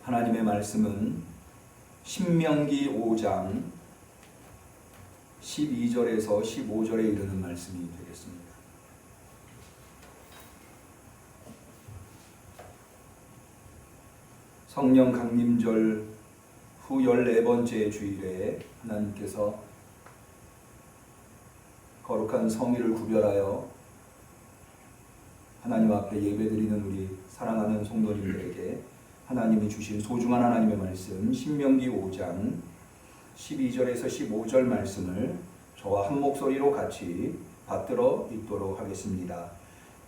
하나님의 말씀은 신명기 5장 12절에서 15절에 이르는 말씀이 되겠습니다. 성령 강림절 후 14번째 주일에 하나님께서 거룩한 성일을 구별하여 하나님 앞에 예배드리는 우리 사랑하는 성도님들에게 하나님이 주신 소중한 하나님의 말씀 신명기 5장 12절에서 15절 말씀을 저와 한 목소리로 같이 받들어 읽도록 하겠습니다.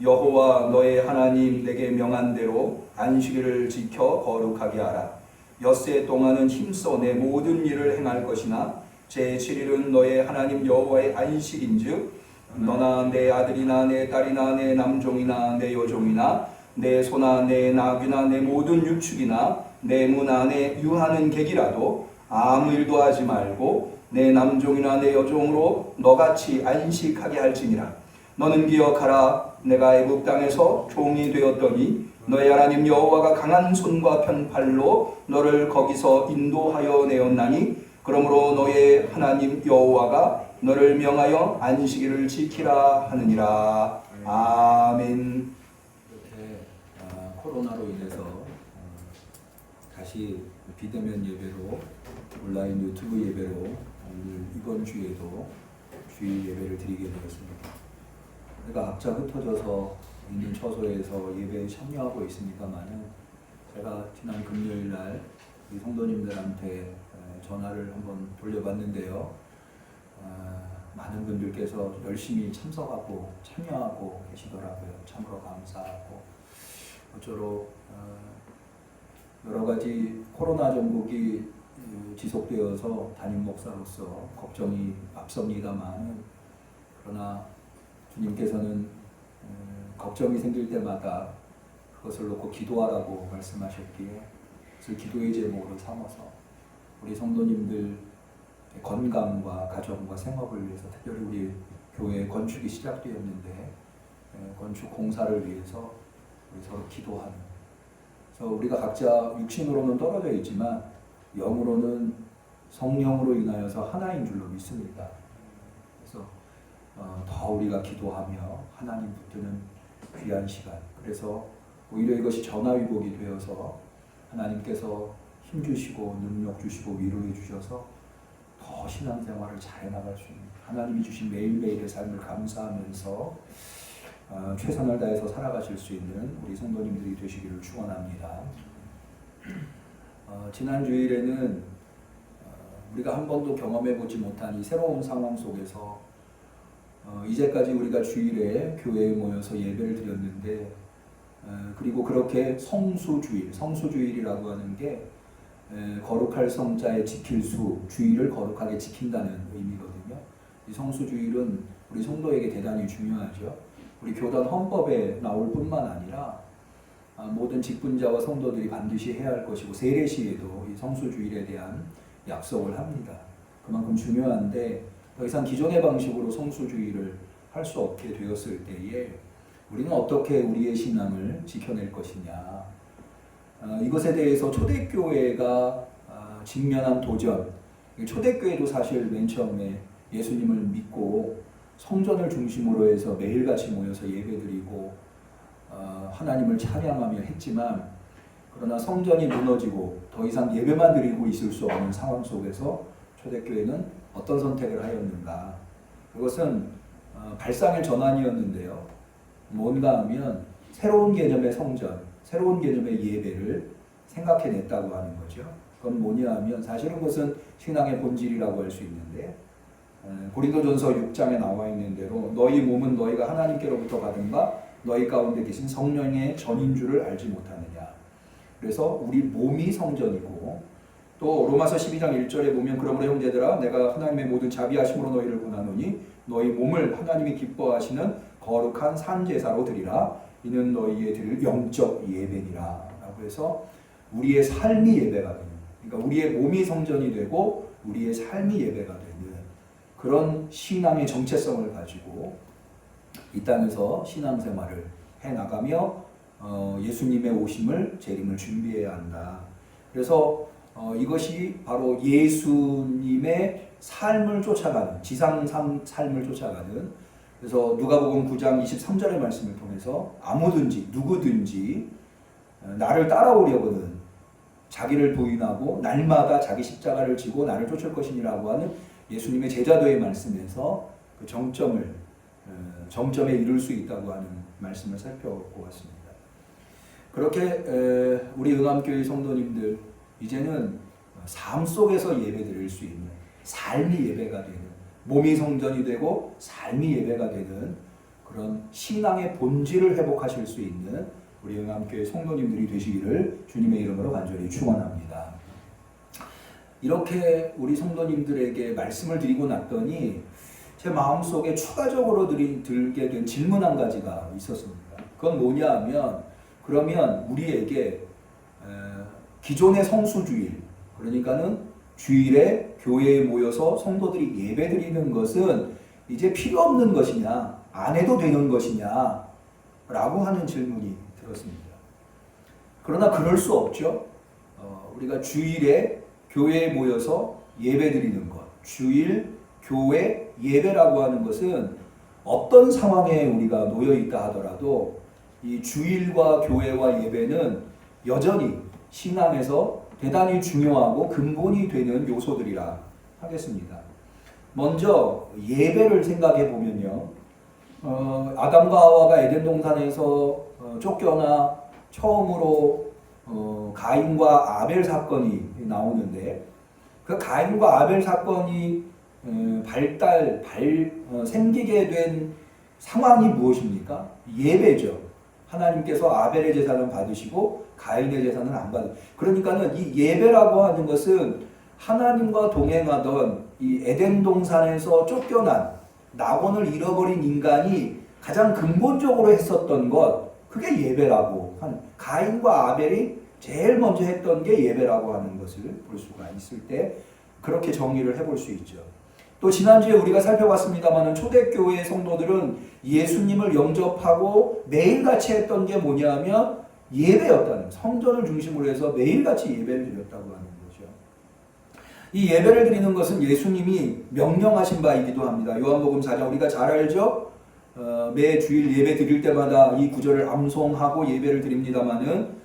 여호와 너의 하나님 내게 명한 대로 안식일을 지켜 거룩하게 하라. 엿새 동안은 힘써 내 모든 일을 행할 것이나 제7일은 너의 하나님 여호와의 안식인즉 너나 내 아들이나 내 딸이나 내 남종이나 내 여종이나 내 소나 내 나귀나 내 모든 유축이나 내 문 안에 유하는 객이라도 아무 일도 하지 말고 내 남종이나 내 여종으로 너같이 안식하게 할지니라. 너는 기억하라. 내가 애굽 땅에서 종이 되었더니 너의 하나님 여호와가 강한 손과 편팔로 너를 거기서 인도하여 내었나니 그러므로 너의 하나님 여호와가 너를 명하여 안식일을 지키라 하느니라. 아멘. 이렇게 코로나로 인해서 다시 비대면 예배로 온라인 유튜브 예배로 오늘 이번 주에도 주일 예배를 드리게 되었습니다. 제가 각자 흩어져서 있는 처소에서 예배에 참여하고 있습니다만은 제가 지난 금요일 날 우리 성도님들한테 전화를 한번 돌려봤는데요. 많은 분들께서 열심히 참석하고 참여하고 계시더라고요. 참으로 감사하고 어쩌록 여러 가지 코로나 전국이 지속되어서 담임 목사로서 걱정이 앞섭니다만 그러나 주님께서는 걱정이 생길 때마다 그것을 놓고 기도하라고 말씀하셨기에 그것을 기도의 제목으로 삼아서 우리 성도님들 건강과 가정과 생업을 위해서 특별히 우리 교회 건축이 시작되었는데 건축 공사를 위해서 우리 서로 기도하는, 그래서 우리가 각자 육신으로는 떨어져 있지만 영으로는 성령으로 인하여서 하나인 줄로 믿습니다. 그래서 더 우리가 기도하며 하나님 붙드는 귀한 시간, 그래서 오히려 이것이 전화위복이 되어서 하나님께서 힘주시고 능력 주시고 위로해 주셔서 더 신앙생활을 잘 나갈 수 있는, 하나님이 주신 매일매일의 삶을 감사하면서 최선을 다해서 살아가실 수 있는 우리 성도님들이 되시기를 축원합니다. 지난 주일에는 우리가 한 번도 경험해보지 못한 이 새로운 상황 속에서 이제까지 우리가 주일에 교회에 모여서 예배를 드렸는데 그리고 그렇게 성수주일이라고 하는 게 거룩할 성자의 지킬 수, 주일을 거룩하게 지킨다는 의미거든요. 이 성수주일은 우리 성도에게 대단히 중요하죠. 우리 교단 헌법에 나올 뿐만 아니라 모든 직분자와 성도들이 반드시 해야 할 것이고 세례 시에도 이 성수주일에 대한 약속을 합니다. 그만큼 중요한데 더 이상 기존의 방식으로 성수주일을 할 수 없게 되었을 때에 우리는 어떻게 우리의 신앙을 지켜낼 것이냐, 이것에 대해서 초대교회가 직면한 도전, 초대교회도 사실 맨 처음에 예수님을 믿고 성전을 중심으로 해서 매일같이 모여서 예배드리고 하나님을 찬양하며 했지만 그러나 성전이 무너지고 더 이상 예배만 드리고 있을 수 없는 상황 속에서 초대교회는 어떤 선택을 하였는가? 그것은 발상의 전환이었는데요. 뭔가 하면 새로운 개념의 성전, 새로운 개념의 예배를 생각해냈다고 하는 거죠. 그건 뭐냐 하면 사실은 그것은 신앙의 본질이라고 할 수 있는데 고린도전서 6장에 나와 있는 대로 너희 몸은 너희가 하나님께로부터 받은 바 너희 가운데 계신 성령의 전인 줄을 알지 못하느냐. 그래서 우리 몸이 성전이고 또 로마서 12장 1절에 보면 그러므로 형제들아 내가 하나님의 모든 자비하심으로 너희를 권하노니 너희 몸을 하나님이 기뻐하시는 거룩한 산제사로 드리라. 이는 너희의 드릴 영적 예배니라 라고 해서 우리의 삶이 예배가 되는, 그러니까 우리의 몸이 성전이 되고 우리의 삶이 예배가 되는 그런 신앙의 정체성을 가지고 이 땅에서 신앙생활을 해나가며 예수님의 오심을 재림을 준비해야 한다. 그래서 이것이 바로 예수님의 삶을 쫓아가는, 지상 삶을 쫓아가는, 그래서 누가복음 9장 23절의 말씀을 통해서 아무든지 누구든지 나를 따라오려거든 자기를 부인하고 날마다 자기 십자가를 지고 나를 쫓을 것이니라고 하는 예수님의 제자도의 말씀에서 그 정점에 이룰 수 있다고 하는 말씀을 살펴보았습니다. 그렇게 우리 응암교회 성도님들 이제는 삶 속에서 예배드릴 수 있는, 삶이 예배가 되는, 몸이 성전이 되고 삶이 예배가 되는 그런 신앙의 본질을 회복하실 수 있는 우리 응암교회 성도님들이 되시기를 주님의 이름으로 간절히 축원합니다. 이렇게 우리 성도님들에게 말씀을 드리고 났더니 제 마음속에 추가적으로 들게 된 질문 한 가지가 있었습니다. 그건 뭐냐 하면, 그러면 우리에게 기존의 성수주일, 그러니까는 주일에 교회에 모여서 성도들이 예배드리는 것은 이제 필요 없는 것이냐, 안 해도 되는 것이냐 라고 하는 질문이 들었습니다. 그러나 그럴 수 없죠. 우리가 주일에 교회에 모여서 예배드리는 것, 주일 교회 예배라고 하는 것은 어떤 상황에 우리가 놓여 있다 하더라도 이 주일과 교회와 예배는 여전히 신앙에서 대단히 중요하고 근본이 되는 요소들이라 하겠습니다. 먼저 예배를 생각해 보면요, 아담과 하와가 에덴 동산에서 쫓겨나 처음으로 가인과 아벨 사건이 나오는데, 그 가인과 아벨 사건이 생기게 된 상황이 무엇입니까? 예배죠. 하나님께서 아벨의 제사는 받으시고 가인의 제사는 안 받으시고, 그러니까는 이 예배라고 하는 것은 하나님과 동행하던 이 에덴 동산에서 쫓겨난, 낙원을 잃어버린 인간이 가장 근본적으로 했었던 것, 그게 예배라고 하는, 가인과 아벨이 제일 먼저 했던 게 예배라고 하는 것을 볼 수가 있을 때 그렇게 정의를 해볼 수 있죠. 또 지난주에 우리가 살펴봤습니다만 초대교회의 성도들은 예수님을 영접하고 매일같이 했던 게 뭐냐면 예배였다는, 성전을 중심으로 해서 매일같이 예배를 드렸다고 하는 거죠. 이 예배를 드리는 것은 예수님이 명령하신 바이기도 합니다. 요한복음 4장 우리가 잘 알죠? 매 주일 예배 드릴 때마다 이 구절을 암송하고 예배를 드립니다마는,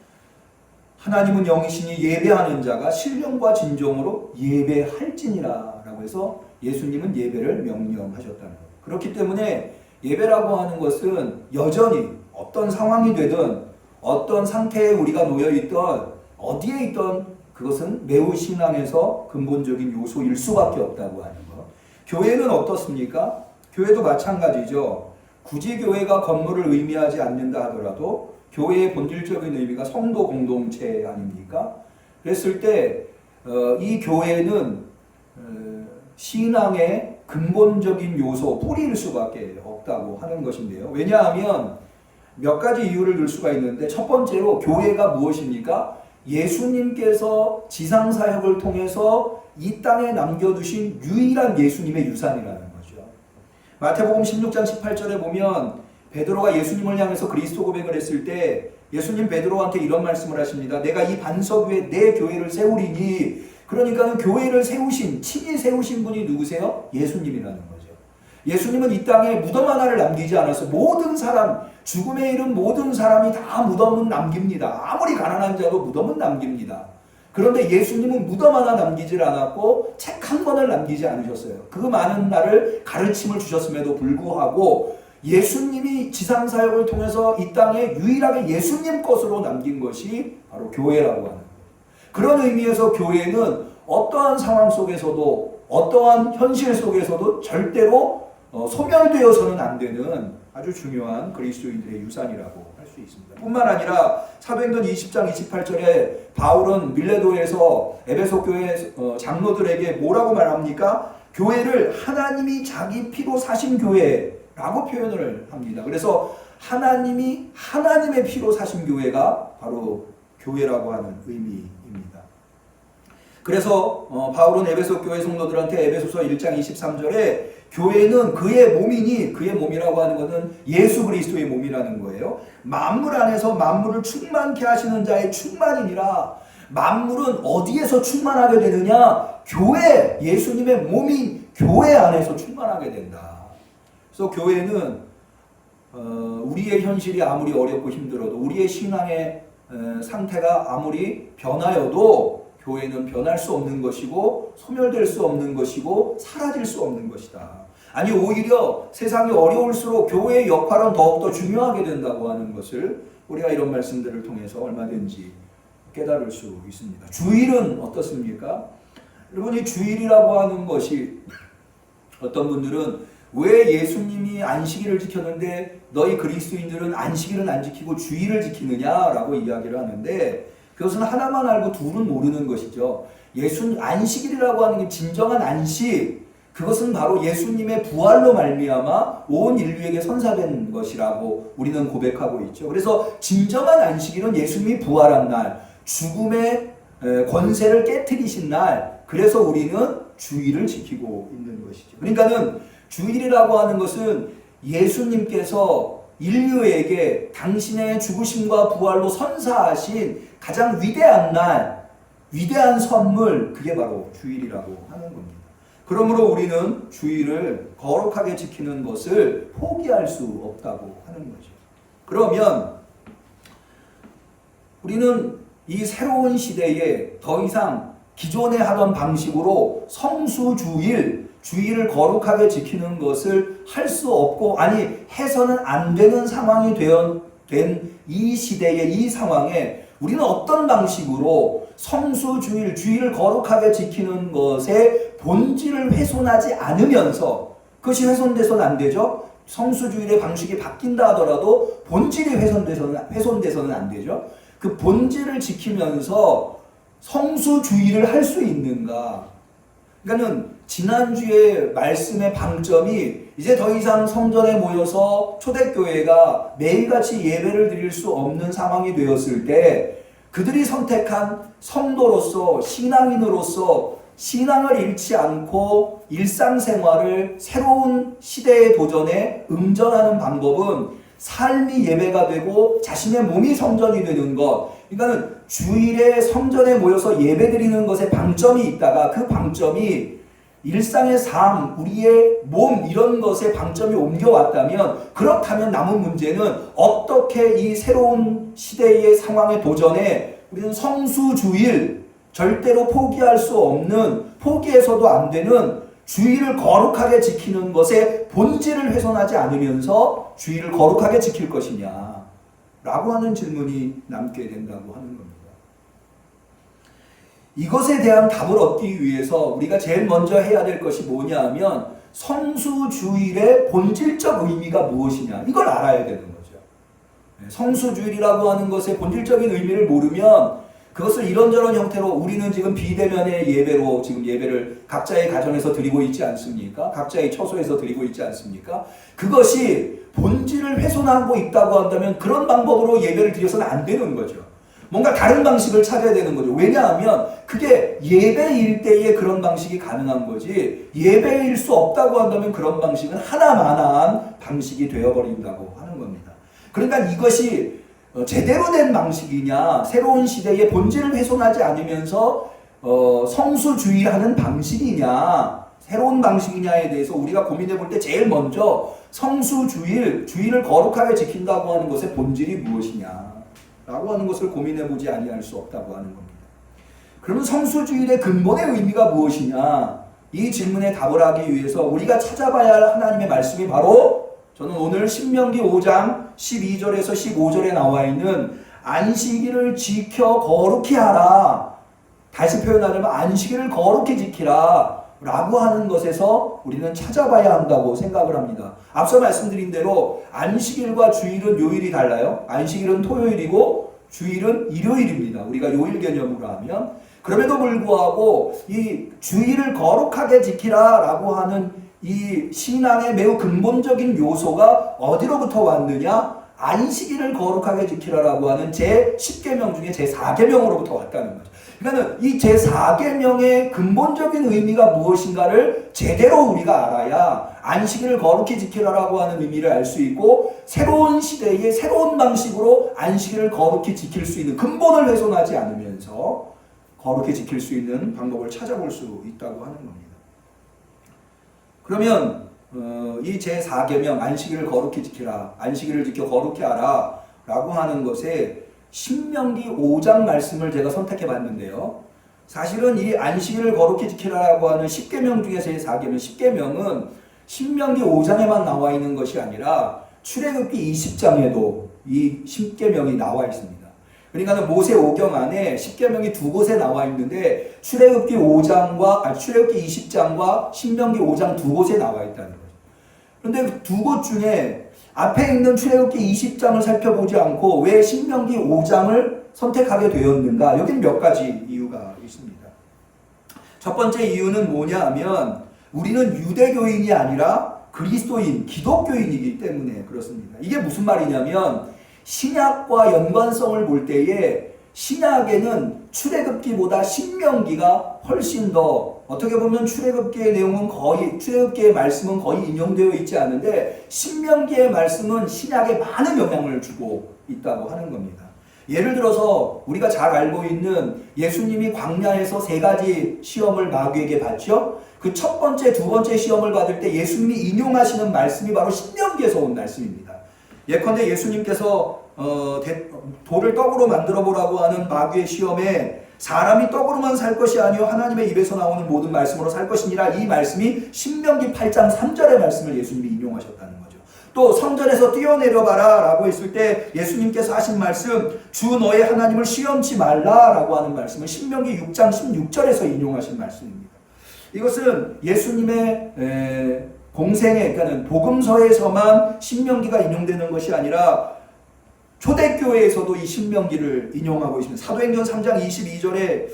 하나님은 영이시니 예배하는 자가 신령과 진정으로 예배할지니라 라고 해서 예수님은 예배를 명령하셨다는 거예요. 그렇기 때문에 예배라고 하는 것은 여전히 어떤 상황이 되든 어떤 상태에 우리가 놓여있던 어디에 있던 그것은 매우 신앙에서 근본적인 요소일 수밖에 없다고 하는 것. 교회는 어떻습니까? 교회도 마찬가지죠. 굳이 교회가 건물을 의미하지 않는다 하더라도 교회의 본질적인 의미가 성도 공동체 아닙니까? 그랬을 때 이 교회는 신앙의 근본적인 요소, 뿌리일 수밖에 없다고 하는 것인데요. 왜냐하면 몇 가지 이유를 들 수가 있는데, 첫 번째로 교회가 무엇입니까? 예수님께서 지상사역을 통해서 이 땅에 남겨두신 유일한 예수님의 유산이라는 거죠. 마태복음 16장 18절에 보면 베드로가 예수님을 향해서 그리스도 고백을 했을 때 예수님 베드로한테 이런 말씀을 하십니다. 내가 이 반석 위에 내 교회를 세우리니, 그러니까 교회를 세우신, 친히 세우신 분이 누구세요? 예수님이라는 거죠. 예수님은 이 땅에 무덤 하나를 남기지 않았어요. 모든 사람, 죽음에 이른 모든 사람이 다 무덤은 남깁니다. 아무리 가난한 자도 무덤은 남깁니다. 그런데 예수님은 무덤 하나 남기질 않았고 책 한 권을 남기지 않으셨어요. 그 많은 날을 가르침을 주셨음에도 불구하고 예수님이 지상사역을 통해서 이 땅에 유일하게 예수님 것으로 남긴 것이 바로 교회라고 하는 거예요. 그런 의미에서 교회는 어떠한 상황 속에서도 어떠한 현실 속에서도 절대로 소멸되어서는 안 되는 아주 중요한 그리스도인들의 유산이라고 할 수 있습니다. 뿐만 아니라 사도행전 20장 28절에 바울은 밀레도에서 에베소 교회 장로들에게 뭐라고 말합니까? 교회를 하나님이 자기 피로 사신 교회라고 표현을 합니다. 그래서 하나님이 하나님의 피로 사신 교회가 바로 교회라고 하는 의미입니다. 그래서 바울은 에베소 교회 성도들한테 에베소서 1장 23절에 교회는 그의 몸이니, 그의 몸이라고 하는 것은 예수 그리스도의 몸이라는 거예요. 만물 안에서 만물을 충만케 하시는 자의 충만이니라. 만물은 어디에서 충만하게 되느냐? 교회, 예수님의 몸인 교회 안에서 충만하게 된다. 그래서 교회는 우리의 현실이 아무리 어렵고 힘들어도, 우리의 신앙의 상태가 아무리 변하여도 교회는 변할 수 없는 것이고 소멸될 수 없는 것이고 사라질 수 없는 것이다. 아니, 오히려 세상이 어려울수록 교회의 역할은 더욱더 중요하게 된다고 하는 것을 우리가 이런 말씀들을 통해서 얼마든지 깨달을 수 있습니다. 주일은 어떻습니까? 여러분, 이 주일이라고 하는 것이, 어떤 분들은 왜 예수님이 안식일을 지켰는데 너희 그리스도인들은 안식일은 안 지키고 주일을 지키느냐라고 이야기를 하는데, 그것은 하나만 알고 둘은 모르는 것이죠. 안식일이라고 하는 게 진정한 안식, 그것은 바로 예수님의 부활로 말미암아 온 인류에게 선사된 것이라고 우리는 고백하고 있죠. 그래서 진정한 안식일은 예수님이 부활한 날, 죽음의 권세를 깨트리신 날, 그래서 우리는 주일을 지키고 있는 것이죠. 그러니까는 주일이라고 하는 것은 예수님께서 인류에게 당신의 죽으심과 부활로 선사하신 가장 위대한 날, 위대한 선물, 그게 바로 주일이라고 하는 겁니다. 그러므로 우리는 주일을 거룩하게 지키는 것을 포기할 수 없다고 하는 거죠. 그러면 우리는 이 새로운 시대에 더 이상 기존에 하던 방식으로 성수주일, 주일을 거룩하게 지키는 것을 할 수 없고, 아니 해서는 안 되는 상황이 된 이 시대의 이 상황에 우리는 어떤 방식으로 성수주일, 주일을 거룩하게 지키는 것의 본질을 훼손하지 않으면서, 그것이 훼손돼서는 안 되죠. 성수주일의 방식이 바뀐다 하더라도 본질이 훼손돼서는 안 되죠. 그 본질을 지키면서 성수주의를 할 수 있는가? 그러니까는 지난주에 말씀의 방점이 이제 더 이상 성전에 모여서 초대교회가 매일같이 예배를 드릴 수 없는 상황이 되었을 때, 그들이 선택한 성도로서, 신앙인으로서 신앙을 잃지 않고 일상생활을 새로운 시대의 도전에 응전하는 방법은 삶이 예배가 되고 자신의 몸이 성전이 되는 것. 그러니까는 주일에 성전에 모여서 예배드리는 것에 방점이 있다가 그 방점이 일상의 삶, 우리의 몸, 이런 것에 방점이 옮겨왔다면, 그렇다면 남은 문제는 어떻게 이 새로운 시대의 상황의 도전에 우리는 성수주일, 절대로 포기할 수 없는, 포기해서도 안 되는 주일을 거룩하게 지키는 것의 본질을 훼손하지 않으면서 주일을 거룩하게 지킬 것이냐 라고 하는 질문이 남게 된다고 하는 겁니다. 이것에 대한 답을 얻기 위해서 우리가 제일 먼저 해야 될 것이 뭐냐 하면, 성수주일의 본질적 의미가 무엇이냐, 이걸 알아야 되는 거죠. 성수주일이라고 하는 것의 본질적인 의미를 모르면 그것을 이런저런 형태로, 우리는 지금 비대면의 예배로 지금 예배를 각자의 가정에서 드리고 있지 않습니까? 각자의 처소에서 드리고 있지 않습니까? 그것이 본질을 훼손하고 있다고 한다면 그런 방법으로 예배를 드려서는 안 되는 거죠. 뭔가 다른 방식을 찾아야 되는 거죠. 왜냐하면 그게 예배일 때에 그런 방식이 가능한 거지, 예배일 수 없다고 한다면 그런 방식은 하나만한 방식이 되어버린다고 하는 겁니다. 그러니까 이것이 제대로 된 방식이냐, 새로운 시대의 본질을 훼손하지 않으면서 성수주의하는 방식이냐, 새로운 방식이냐에 대해서 우리가 고민해 볼 때 제일 먼저 성수주일, 주일을 거룩하게 지킨다고 하는 것의 본질이 무엇이냐 라고 하는 것을 고민해 보지 아니할 수 없다고 하는 겁니다. 그러면 성수주일의 근본의 의미가 무엇이냐, 이 질문에 답을 하기 위해서 우리가 찾아봐야 할 하나님의 말씀이 바로, 저는 오늘 신명기 5장 12절에서 15절에 나와 있는 안식일을 지켜 거룩히 하라, 다시 표현하자면 안식일을 거룩히 지키라 라고 하는 것에서 우리는 찾아봐야 한다고 생각을 합니다. 앞서 말씀드린 대로 안식일과 주일은 요일이 달라요. 안식일은 토요일이고 주일은 일요일입니다. 우리가 요일 개념으로 하면. 그럼에도 불구하고 이 주일을 거룩하게 지키라 라고 하는 이 신앙의 매우 근본적인 요소가 어디로부터 왔느냐? 안식일을 거룩하게 지키라라고 하는 제10계명 중에 제4계명으로부터 왔다는 거죠. 그러니까 이 제4계명의 근본적인 의미가 무엇인가를 제대로 우리가 알아야 안식일을 거룩히 지키라라고 하는 의미를 알 수 있고, 새로운 시대의 새로운 방식으로 안식일을 거룩히 지킬 수 있는, 근본을 훼손하지 않으면서 거룩히 지킬 수 있는 방법을 찾아볼 수 있다고 하는 겁니다. 그러면 이 제4계명 안식일을 거룩히 지키라, 안식일을 지켜 거룩히 하라 라고 하는 것에 신명기 5장 말씀을 제가 선택해 봤는데요. 사실은 이 안식일을 거룩히 지키라라고 하는 10계명 중에서 제4계명 10계명은 신명기 5장에만 나와 있는 것이 아니라 출애굽기 20장에도 이 10계명이 나와 있습니다. 그러니까 모세오경 안에 10계명이 두 곳에 나와 있는데 출애굽기 20장과 신명기 5장 두 곳에 나와 있다는 거죠. 그런데 두 곳 중에 앞에 있는 출애굽기 20장을 살펴보지 않고 왜 신명기 5장을 선택하게 되었는가? 여기는 몇 가지 이유가 있습니다. 첫 번째 이유는 뭐냐 하면 우리는 유대교인이 아니라 그리스도인, 기독교인이기 때문에 그렇습니다. 이게 무슨 말이냐면 신약과 연관성을 볼 때에 신약에는 출애굽기보다 신명기가 훨씬 더 어떻게 보면 출애굽기의 내용은 거의 출애굽기의 말씀은 거의 인용되어 있지 않은데 신명기의 말씀은 신약에 많은 영향을 주고 있다고 하는 겁니다. 예를 들어서 우리가 잘 알고 있는 예수님이 광야에서 3가지 시험을 마귀에게 받죠. 그 첫 번째, 두 번째 시험을 받을 때 예수님이 인용하시는 말씀이 바로 신명기에서 온 말씀입니다. 예컨대 예수님께서 돌을 떡으로 만들어 보라고 하는 마귀의 시험에 사람이 떡으로만 살 것이 아니요 하나님의 입에서 나오는 모든 말씀으로 살 것이니라, 이 말씀이 신명기 8장 3절의 말씀을 예수님이 인용하셨다는 거죠. 또 성전에서 뛰어내려 봐라 라고 했을 때 예수님께서 하신 말씀, 주 너의 하나님을 시험치 말라 라고 하는 말씀을 신명기 6장 16절에서 인용하신 말씀입니다. 이것은 예수님의 공생에, 그러니까 복음서에서만 신명기가 인용되는 것이 아니라 초대교회에서도 이 신명기를 인용하고 있습니다. 사도행전 3장 22절에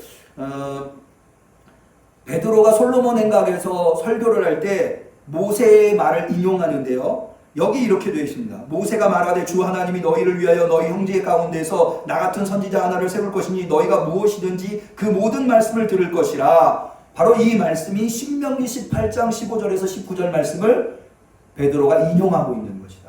베드로가 솔로몬 행각에서 설교를 할 때 모세의 말을 인용하는데요. 여기 이렇게 되어 있습니다. 모세가 말하되 주 하나님이 너희를 위하여 너희 형제 가운데서 나 같은 선지자 하나를 세울 것이니 너희가 무엇이든지 그 모든 말씀을 들을 것이라. 바로 이 말씀이 신명기 18장 15절에서 19절 말씀을 베드로가 인용하고 있는 것이다.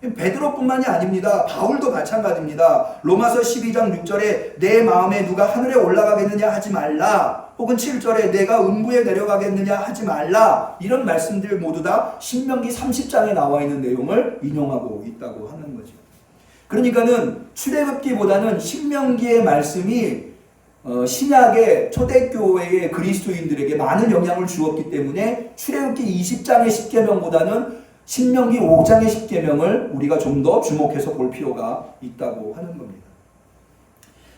베드로뿐만이 아닙니다. 바울도 마찬가지입니다. 로마서 12장 6절에 내 마음에 누가 하늘에 올라가겠느냐 하지 말라, 혹은 7절에 내가 음부에 내려가겠느냐 하지 말라, 이런 말씀들 모두 다 신명기 30장에 나와 있는 내용을 인용하고 있다고 하는 거죠. 그러니까는 출애굽기보다는 신명기의 말씀이 신약의 초대교회의 그리스도인들에게 많은 영향을 주었기 때문에 출애굽기 20장의 10계명보다는 신명기 5장의 10계명을 우리가 좀 더 주목해서 볼 필요가 있다고 하는 겁니다.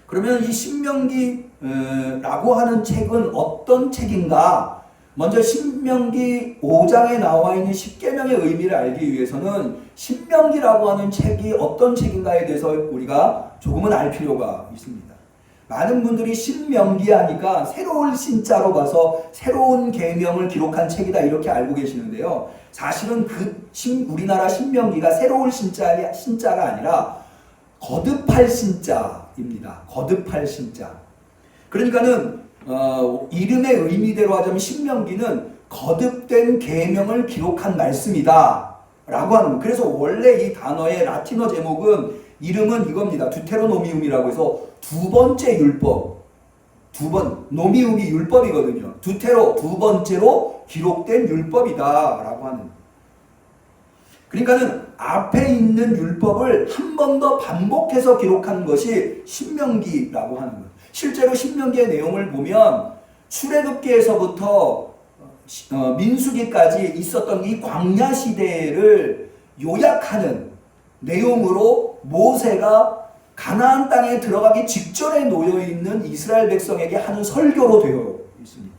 그러면 이 신명기라고 하는 책은 어떤 책인가? 먼저 신명기 5장에 나와 있는 10계명의 의미를 알기 위해서는 신명기라고 하는 책이 어떤 책인가에 대해서 우리가 조금은 알 필요가 있습니다. 많은 분들이 신명기 하니까 새로운 신자로 봐서 새로운 계명을 기록한 책이다 이렇게 알고 계시는데요. 사실은 우리나라 신명기가 새로운 신자가 아니라 거듭할 신자입니다. 거듭할 신자. 그러니까는 이름의 의미대로 하자면 신명기는 거듭된 계명을 기록한 말씀이다 라고 하는 거예요. 그래서 원래 이 단어의 라틴어 제목은 이름은 이겁니다. 두테로노미움이라고 해서 두 번째 율법, 노미움이 율법이거든요. 두테로, 두 번째로 기록된 율법이다 라고 하는. 그러니까는 앞에 있는 율법을 한 번 더 반복해서 기록한 것이 신명기라고 하는 거예요. 실제로 신명기의 내용을 보면 출애굽기에서부터 민수기까지 있었던 이 광야 시대를 요약하는 내용으로 모세가 가나안 땅에 들어가기 직전에 놓여있는 이스라엘 백성에게 하는 설교로 되어 있습니다.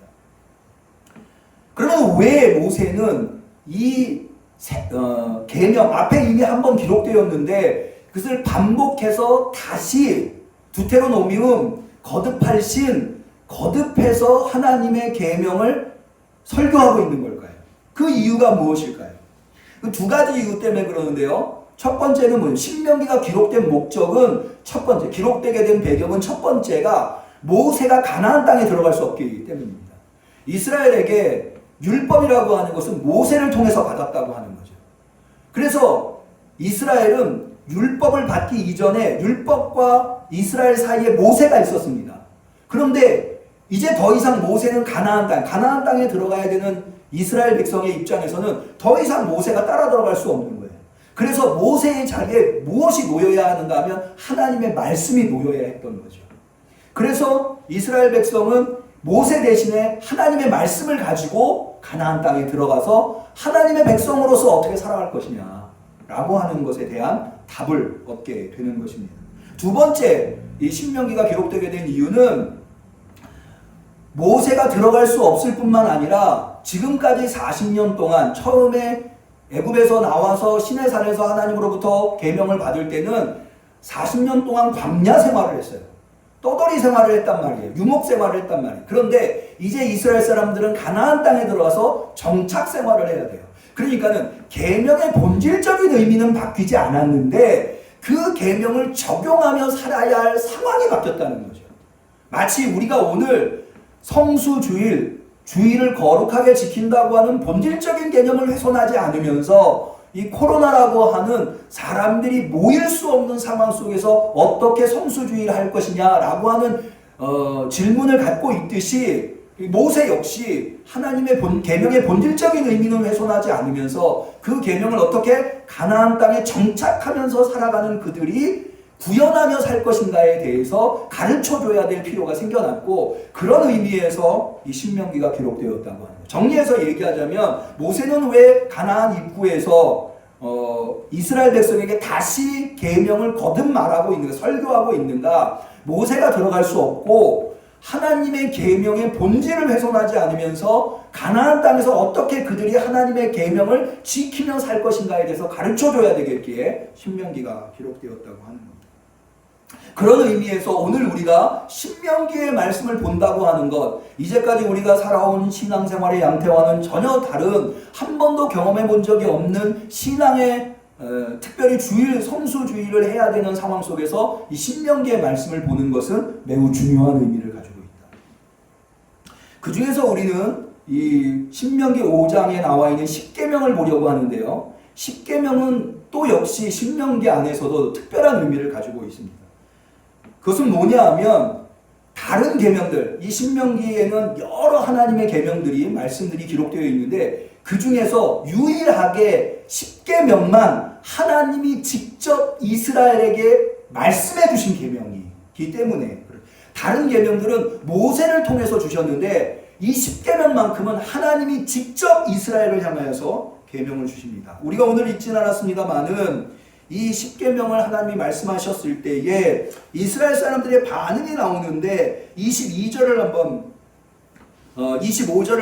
그러면 왜 모세는 이 계명 앞에 이미 한번 기록되었는데 그것을 반복해서 다시 두테로노미움, 거듭할 신, 거듭해서 하나님의 계명을 설교하고 있는 걸까요? 그 이유가 무엇일까요? 그 두 가지 이유 때문에 그러는데요. 첫 번째는 뭐예요? 신명기가 기록된 목적은 첫 번째, 기록되게 된 배경은 첫 번째가 모세가 가나안 땅에 들어갈 수 없기 때문입니다. 이스라엘에게 율법이라고 하는 것은 모세를 통해서 받았다고 하는 거죠. 그래서 이스라엘은 율법을 받기 이전에 율법과 이스라엘 사이에 모세가 있었습니다. 그런데 이제 더 이상 모세는 가나안 땅에 들어가야 되는 이스라엘 백성의 입장에서는 더 이상 모세가 따라 들어갈 수 없는 거예요. 그래서 모세의 자리에 무엇이 놓여야 하는가 하면 하나님의 말씀이 놓여야 했던 거죠. 그래서 이스라엘 백성은 모세 대신에 하나님의 말씀을 가지고 가나안 땅에 들어가서 하나님의 백성으로서 어떻게 살아갈 것이냐 라고 하는 것에 대한 답을 얻게 되는 것입니다. 두 번째, 이 신명기가 기록되게 된 이유는 모세가 들어갈 수 없을 뿐만 아니라 지금까지 40년 동안 처음에 애굽에서 나와서 시내산에서 하나님으로부터 계명을 받을 때는 40년 동안 광야 생활을 했어요. 떠돌이 생활을 했단 말이에요. 유목 생활을 했단 말이에요. 그런데 이제 이스라엘 사람들은 가나안 땅에 들어가서 정착 생활을 해야 돼요. 그러니까는 계명의 본질적인 의미는 바뀌지 않았는데 그 계명을 적용하며 살아야 할 상황이 바뀌었다는 거죠. 마치 우리가 오늘 주일을 거룩하게 지킨다고 하는 본질적인 개념을 훼손하지 않으면서 이 코로나라고 하는 사람들이 모일 수 없는 상황 속에서 어떻게 성수주의를 할 것이냐라고 하는 질문을 갖고 있듯이 모세 역시 하나님의 계명의 본질적인 의미는 훼손하지 않으면서 그 계명을 어떻게 가나안 땅에 정착하면서 살아가는 그들이 구현하며 살 것인가에 대해서 가르쳐줘야 될 필요가 생겨났고, 그런 의미에서 이 신명기가 기록되었다고 하는 거예요. 정리해서 얘기하자면 모세는 왜 가나안 입구에서 이스라엘 백성에게 다시 계명을 거듭 말하고 있는가, 설교하고 있는가? 모세가 들어갈 수 없고 하나님의 계명의 본질을 훼손하지 않으면서 가나안 땅에서 어떻게 그들이 하나님의 계명을 지키며 살 것인가에 대해서 가르쳐줘야 되겠기에 신명기가 기록되었다고 하는 겁니다. 그런 의미에서 오늘 우리가 신명기의 말씀을 본다고 하는 것, 이제까지 우리가 살아온 신앙생활의 양태와는 전혀 다른, 한 번도 경험해 본 적이 없는 신앙의 특별히 성수주의를 해야 되는 상황 속에서 이 신명기의 말씀을 보는 것은 매우 중요한 의미를 가지고 있다. 그 중에서 우리는 이 신명기 5장에 나와 있는 십계명을 보려고 하는데요. 십계명은 또 역시 신명기 안에서도 특별한 의미를 가지고 있습니다. 그것은 뭐냐 하면 다른 계명들, 이 신명기에는 여러 하나님의 계명들이, 말씀들이 기록되어 있는데 그 중에서 유일하게 십계명만 하나님이 직접 이스라엘에게 말씀해 주신 계명이기 때문에, 다른 계명들은 모세를 통해서 주셨는데 이 십계명만큼은 하나님이 직접 이스라엘을 향하여서 계명을 주십니다. 우리가 오늘 읽진 않았습니다만은 이 십계명을 하나님이 말씀하셨을 때에 이스라엘 사람들의 반응이 나오는데 25절을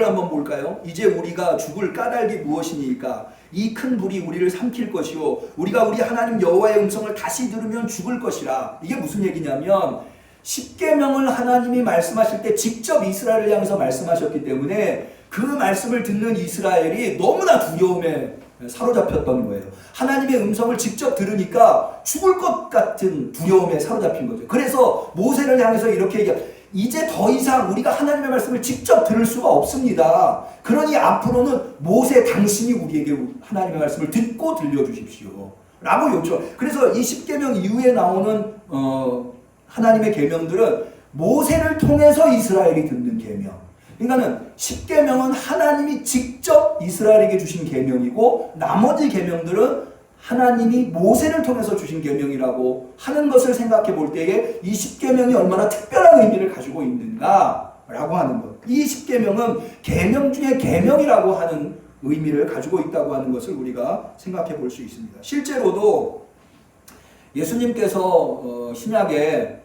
한번 볼까요? 이제 우리가 죽을 까닭이 무엇이니까? 이 큰 불이 우리를 삼킬 것이요 우리가 우리 하나님 여호와의 음성을 다시 들으면 죽을 것이라. 이게 무슨 얘기냐면 십계명을 하나님이 말씀하실 때 직접 이스라엘을 향해서 말씀하셨기 때문에 그 말씀을 듣는 이스라엘이 너무나 두려움에 사로잡혔던 거예요. 하나님의 음성을 직접 들으니까 죽을 것 같은 두려움에 사로잡힌 거죠. 그래서 모세를 향해서 이렇게 얘기해요. 이제 더 이상 우리가 하나님의 말씀을 직접 들을 수가 없습니다. 그러니 앞으로는 모세 당신이 우리에게 하나님의 말씀을 듣고 들려주십시오 라고 요청. 그래서 이 십계명 이후에 나오는 하나님의 계명들은 모세를 통해서 이스라엘이 듣는 계명. 그러니까는 십계명은 하나님이 직접 이스라엘에게 주신 계명이고 나머지 계명들은 하나님이 모세를 통해서 주신 계명이라고 하는 것을 생각해 볼 때에 이 십계명이 얼마나 특별한 의미를 가지고 있는가라고 하는 것. 이 십계명은 계명 중에 계명이라고 하는 의미를 가지고 있다고 하는 것을 우리가 생각해 볼 수 있습니다. 실제로도 예수님께서 신약에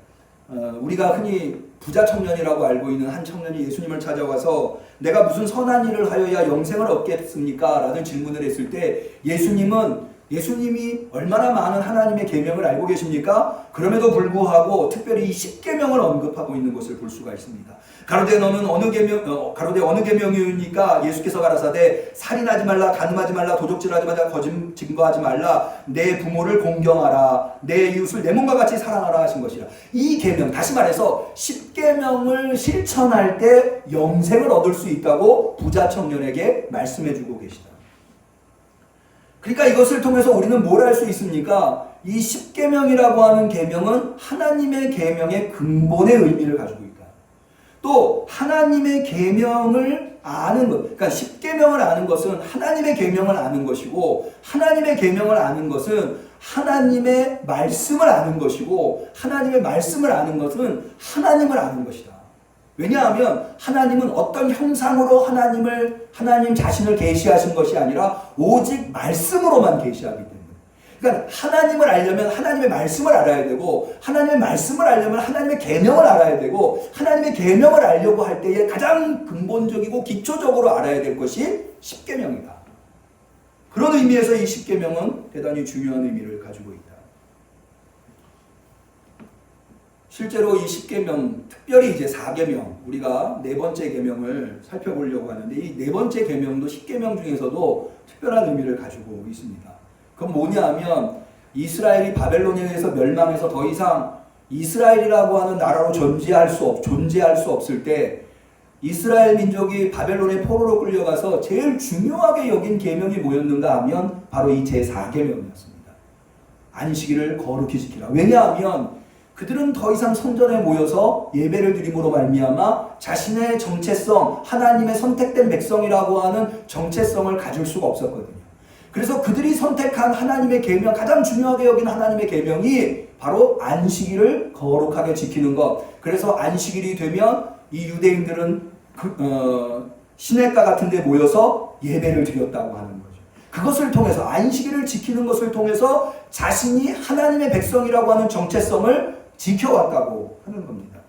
우리가 흔히 부자 청년이라고 알고 있는 한 청년이 예수님을 찾아와서 내가 무슨 선한 일을 하여야 영생을 얻겠습니까? 라는 질문을 했을 때 예수님이 얼마나 많은 하나님의 계명을 알고 계십니까? 그럼에도 불구하고 특별히 이 십계명을 언급하고 있는 것을 볼 수가 있습니다. 가로되 너는 어느 계명이니까? 예수께서 가라사대 살인하지 말라, 간음하지 말라, 도적질하지 말라, 거짓 증거하지 말라, 내 부모를 공경하라, 내 이웃을 내 몸과 같이 사랑하라 하신 것이라. 이 계명, 다시 말해서 십계명을 실천할 때 영생을 얻을 수 있다고 부자 청년에게 말씀해주고 계시다. 그러니까 이것을 통해서 우리는 뭘 할 수 있습니까? 이 십계명이라고 하는 계명은 하나님의 계명의 근본의 의미를 가지고 있다. 또 하나님의 계명을 아는 것, 그러니까 십계명을 아는 것은 하나님의 계명을 아는 것이고, 하나님의 계명을 아는 것은 하나님의 말씀을 아는 것이고, 하나님의 말씀을 아는 것은 하나님을 아는 것이다. 왜냐하면 하나님은 어떤 형상으로 하나님 자신을 계시하신 것이 아니라 오직 말씀으로만 계시하기 때문에. 그러니까 하나님을 알려면 하나님의 말씀을 알아야 되고, 하나님의 말씀을 알려면 하나님의 계명을 알아야 되고, 하나님의 계명을 알려고 할 때에 가장 근본적이고 기초적으로 알아야 될 것이 십계명이다. 그런 의미에서 이 십계명은 대단히 중요한 의미를 가지고 있다. 실제로 이 십계명, 특별히 이제 4계명, 우리가 네 번째 계명을 살펴보려고 하는데, 이 네 번째 계명도 십계명 중에서도 특별한 의미를 가지고 있습니다. 그건 뭐냐 하면, 이스라엘이 바벨론에 의해서 멸망해서 더 이상 이스라엘이라고 하는 나라로 존재할 수 없을 때, 이스라엘 민족이 바벨론의 포로로 끌려가서 제일 중요하게 여긴 계명이 뭐였는가 하면 바로 이 제4계명이었습니다. 안식일을 거룩히 지키라. 왜냐하면 그들은 더 이상 성전에 모여서 예배를 드림으로 말미암아 자신의 정체성, 하나님의 선택된 백성이라고 하는 정체성을 가질 수가 없었거든요. 그래서 그들이 선택한 하나님의 계명, 가장 중요하게 여긴 하나님의 계명이 바로 안식일을 거룩하게 지키는 것. 그래서 안식일이 되면 이 유대인들은 시내가 같은 데 모여서 예배를 드렸다고 하는 거죠. 그것을 통해서, 안식일을 지키는 것을 통해서 자신이 하나님의 백성이라고 하는 정체성을 지켜왔다고 하는 겁니다.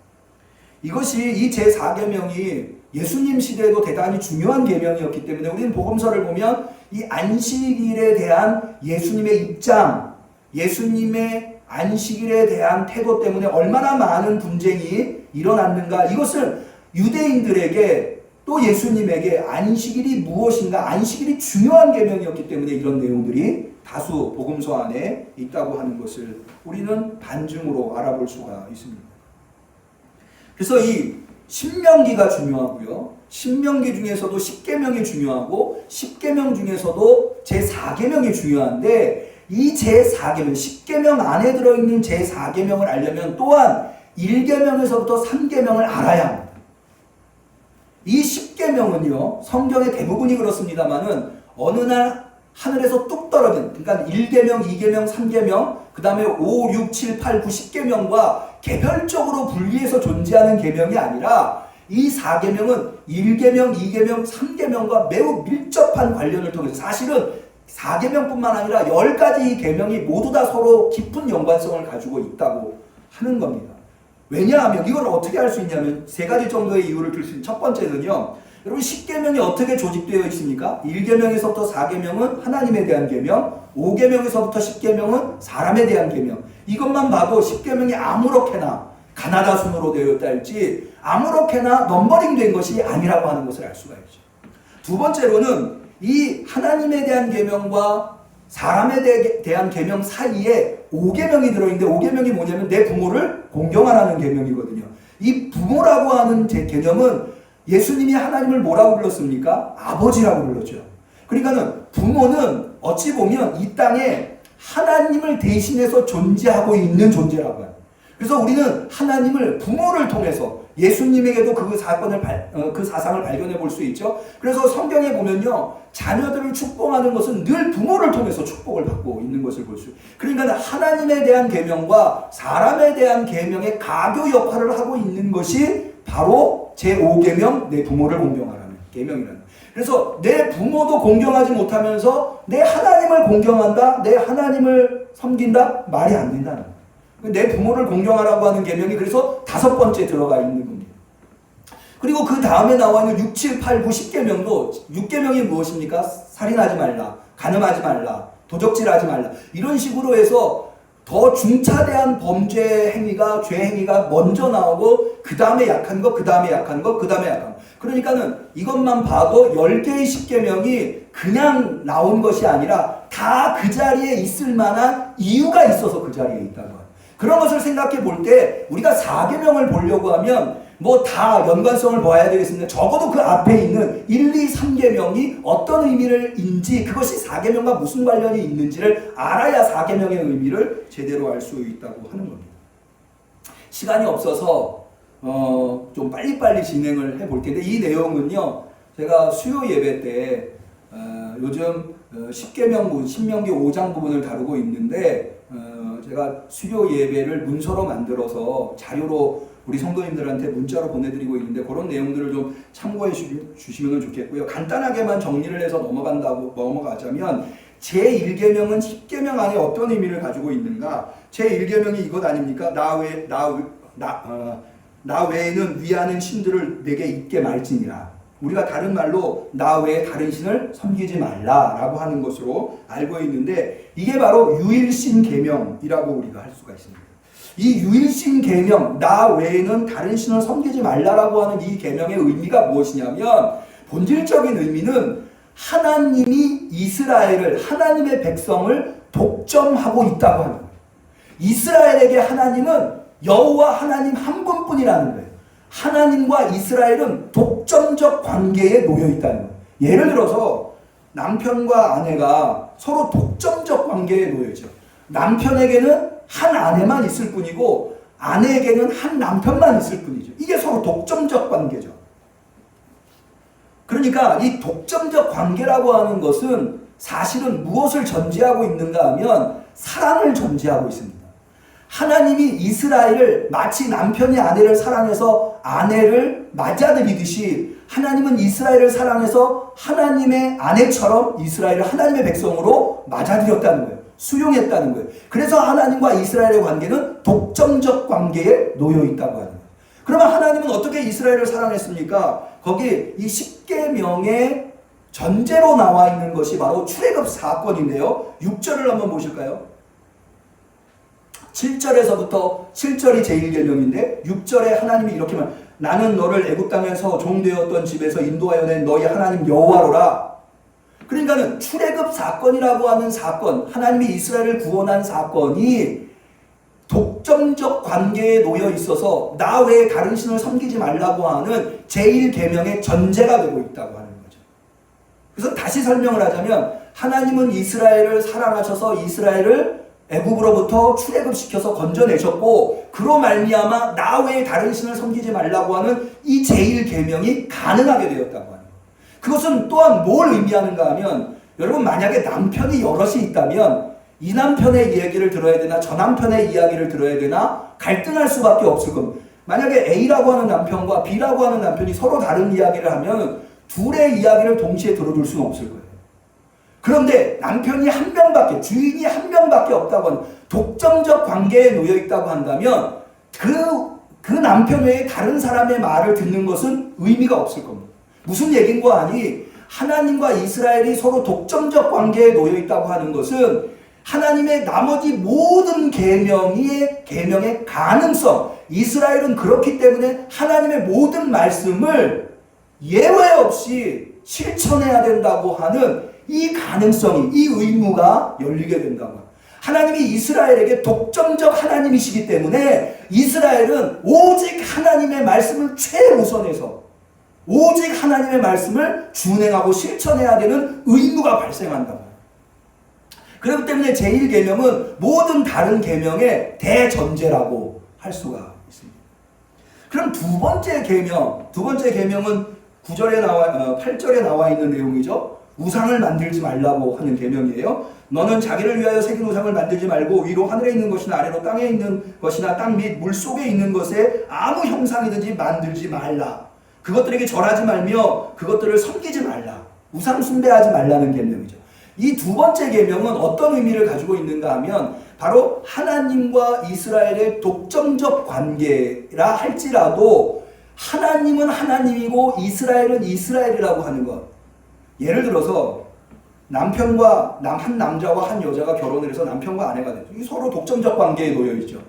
이것이 이 제4계명이 예수님 시대에도 대단히 중요한 계명이었기 때문에 우리는 복음서를 보면 이 안식일에 대한 예수님의 입장, 예수님의 안식일에 대한 태도 때문에 얼마나 많은 분쟁이 일어났는가, 이것을 유대인들에게 또 예수님에게 안식일이 무엇인가, 안식일이 중요한 계명이었기 때문에 이런 내용들이 다수 복음서 안에 있다고 하는 것을 우리는 반증으로 알아볼 수가 있습니다. 그래서 이 신명기가 중요하고요, 신명기 중에서도 십계명이 중요하고, 십계명 중에서도 제4계명이 중요한데, 이 제4계명, 십계명 안에 들어있는 제4계명을 알려면 또한 1계명에서부터 3계명을 알아야 합니다. 이 십계명은요, 성경의 대부분이 그렇습니다만은 어느 날 하늘에서 뚝 떨어진, 그러니까 1계명, 2계명, 3계명, 그 다음에 5, 6, 7, 8, 9, 10계명과 개별적으로 분리해서 존재하는 계명이 아니라 이 4계명은 1계명, 2계명, 3계명과 매우 밀접한 관련을 통해서, 사실은 4계명뿐만 아니라 10가지 계명이 모두 다 서로 깊은 연관성을 가지고 있다고 하는 겁니다. 왜냐하면 이걸 어떻게 할 수 있냐면 3가지 정도의 이유를 들 수 있는, 첫 번째는요, 여러분 십계명이 어떻게 조직되어 있습니까? 1계명에서부터 4계명은 하나님에 대한 계명, 5계명에서부터 10계명은 사람에 대한 계명. 이것만 봐도 십계명이 아무렇게나 가나다 순으로 되어 있다 할지 아무렇게나 넘버링 된 것이 아니라고 하는 것을 알 수가 있죠. 두 번째로는 이 하나님에 대한 계명과 사람에 대한 계명 사이에 5계명이 들어있는데, 5계명이 뭐냐면 내 부모를 공경하라는 계명이거든요. 이 부모라고 하는 개념은 예수님이 하나님을 뭐라고 불렀습니까? 아버지라고 불렀죠. 그러니까는 부모는 어찌 보면 이 땅에 하나님을 대신해서 존재하고 있는 존재라고 해요. 그래서 우리는 하나님을 부모를 통해서, 예수님에게도 그 사상을 발견해 볼 수 있죠. 그래서 성경에 보면요, 자녀들을 축복하는 것은 늘 부모를 통해서 축복을 받고 있는 것을 볼 수 있어요. 그러니까 하나님에 대한 계명과 사람에 대한 계명의 가교 역할을 하고 있는 것이 바로 제5계명, 내 부모를 공경하라는 계명이라는. 그래서 내 부모도 공경하지 못하면서 내 하나님을 공경한다, 내 하나님을 섬긴다, 말이 안 된다는 거예요. 내 부모를 공경하라고 하는 계명이 그래서 5번째 들어가 있는 겁니다. 그리고 그 다음에 나와 있는 6, 7, 8, 9, 10계명도, 6계명이 무엇입니까? 살인하지 말라, 간음하지 말라, 도적질하지 말라, 이런 식으로 해서 더 중차대한 범죄 행위가, 죄 행위가 먼저 나오고 그 다음에 약한 거, 그 다음에 약한 거, 그 다음에 약한 거. 그러니까는 이것만 봐도 10개의 십계명이 그냥 나온 것이 아니라 다 그 자리에 있을 만한 이유가 있어서 그 자리에 있다고 해요. 그런 것을 생각해 볼 때 우리가 4계명을 보려고 하면 뭐 다 연관성을 봐야 되겠습니다. 적어도 그 앞에 있는 1, 2, 3계명이 어떤 의미를인지, 그것이 4계명과 무슨 관련이 있는지를 알아야 4계명의 의미를 제대로 알 수 있다고 하는 겁니다. 시간이 없어서 좀 빨리빨리 진행을 해볼 텐데, 이 내용은요, 제가 수요 예배 때 요즘 십계명, 신명기 5장 부분을 다루고 있는데, 제가 수요 예배를 문서로 만들어서 자료로 우리 성도님들한테 문자로 보내드리고 있는데, 그런 내용들을 좀 참고해 주시면 좋겠고요. 간단하게만 정리를 해서 넘어가자면, 제1계명은 10계명 안에 어떤 의미를 가지고 있는가? 제1계명이 이것 아닙니까? 나 외에는 위하는 신들을 내게 있게 말지니라. 우리가 다른 말로 나 외에 다른 신을 섬기지 말라라고 하는 것으로 알고 있는데, 이게 바로 유일신 계명이라고 우리가 할 수가 있습니다. 이 유일신 계명, 나 외에는 다른 신을 섬기지 말라라고 하는 이 계명의 의미가 무엇이냐면, 본질적인 의미는 하나님이 이스라엘을, 하나님의 백성을 독점하고 있다고 하는 거예요. 이스라엘에게 하나님은 여호와 하나님 한 분뿐이라는 거예요. 하나님과 이스라엘은 독점적 관계에 놓여 있다는 거예요. 예를 들어서 남편과 아내가 서로 독점적 관계에 놓여 있죠. 남편에게는 한 아내만 있을 뿐이고 아내에게는 한 남편만 있을 뿐이죠. 이게 서로 독점적 관계죠. 그러니까 이 독점적 관계라고 하는 것은 사실은 무엇을 전제하고 있는가 하면 사랑을 전제하고 있습니다. 하나님이 이스라엘을 마치 남편이 아내를 사랑해서 아내를 맞아들이듯이, 하나님은 이스라엘을 사랑해서 하나님의 아내처럼 이스라엘을 하나님의 백성으로 맞아들였다는 거예요. 수용했다는 거예요. 그래서 하나님과 이스라엘의 관계는 독점적 관계에 놓여 있다고 하는 거예요. 그러면 하나님은 어떻게 이스라엘을 사랑했습니까? 거기 이 10계명의 전제로 나와 있는 것이 바로 출애굽 사건인데요. 6절을 한번 보실까요? 7절에서부터 7절이 제1계명인데 6절에 하나님이 이렇게 말, 나는 너를 애굽 땅에서 종되었던 집에서 인도하여 낸 너희 하나님 여호와로라. 그러니까는 출애굽 사건이라고 하는 사건, 하나님이 이스라엘을 구원한 사건이 독점적 관계에 놓여 있어서 나 외에 다른 신을 섬기지 말라고 하는 제1계명의 전제가 되고 있다고 하는 거죠. 그래서 다시 설명을 하자면, 하나님은 이스라엘을 사랑하셔서 이스라엘을 애굽으로부터 출애굽시켜서 건져내셨고, 그로 말미암아 나 외에 다른 신을 섬기지 말라고 하는 이 제1계명이 가능하게 되었다고 하는 거예요. 그것은 또한 뭘 의미하는가 하면, 여러분 만약에 남편이 여럿이 있다면 이 남편의 이야기를 들어야 되나 저 남편의 이야기를 들어야 되나 갈등할 수밖에 없을 겁니다. 만약에 A라고 하는 남편과 B라고 하는 남편이 서로 다른 이야기를 하면 둘의 이야기를 동시에 들어줄 수는 없을 거예요. 그런데 남편이 한 명밖에, 주인이 한 명밖에 없다고 하는 독점적 관계에 놓여 있다고 한다면 그 남편 외에 다른 사람의 말을 듣는 것은 의미가 없을 겁니다. 무슨 얘기인가 하니, 하나님과 이스라엘이 서로 독점적 관계에 놓여 있다고 하는 것은 하나님의 나머지 모든 계명의 가능성, 이스라엘은 그렇기 때문에 하나님의 모든 말씀을 예외 없이 실천해야 된다고 하는 이 가능성이, 이 의무가 열리게 된다고. 하나님이 이스라엘에게 독점적 하나님이시기 때문에 이스라엘은 오직 하나님의 말씀을 최우선해서 오직 하나님의 말씀을 준행하고 실천해야 되는 의무가 발생한다고. 그렇기 때문에 제1계명은 모든 다른 계명의 대전제라고 할 수가 있습니다. 그럼 두 번째 계명은 8절에 나와 있는 내용이죠. 우상을 만들지 말라고 하는 계명이에요. 너는 자기를 위하여 새긴 우상을 만들지 말고 위로 하늘에 있는 것이나 아래로 땅에 있는 것이나 땅 및 물 속에 있는 것에 아무 형상이든지 만들지 말라. 그것들에게 절하지 말며 그것들을 섬기지 말라. 우상 숭배하지 말라는 계명이죠. 이 두 번째 계명은 어떤 의미를 가지고 있는가 하면 바로 하나님과 이스라엘의 독점적 관계라 할지라도 하나님은 하나님이고 이스라엘은 이스라엘이라고 하는 것. 예를 들어서 남편과 한 남자와 한 여자가 결혼을 해서 남편과 아내가 되죠. 이 서로 독점적 관계에 놓여 있죠.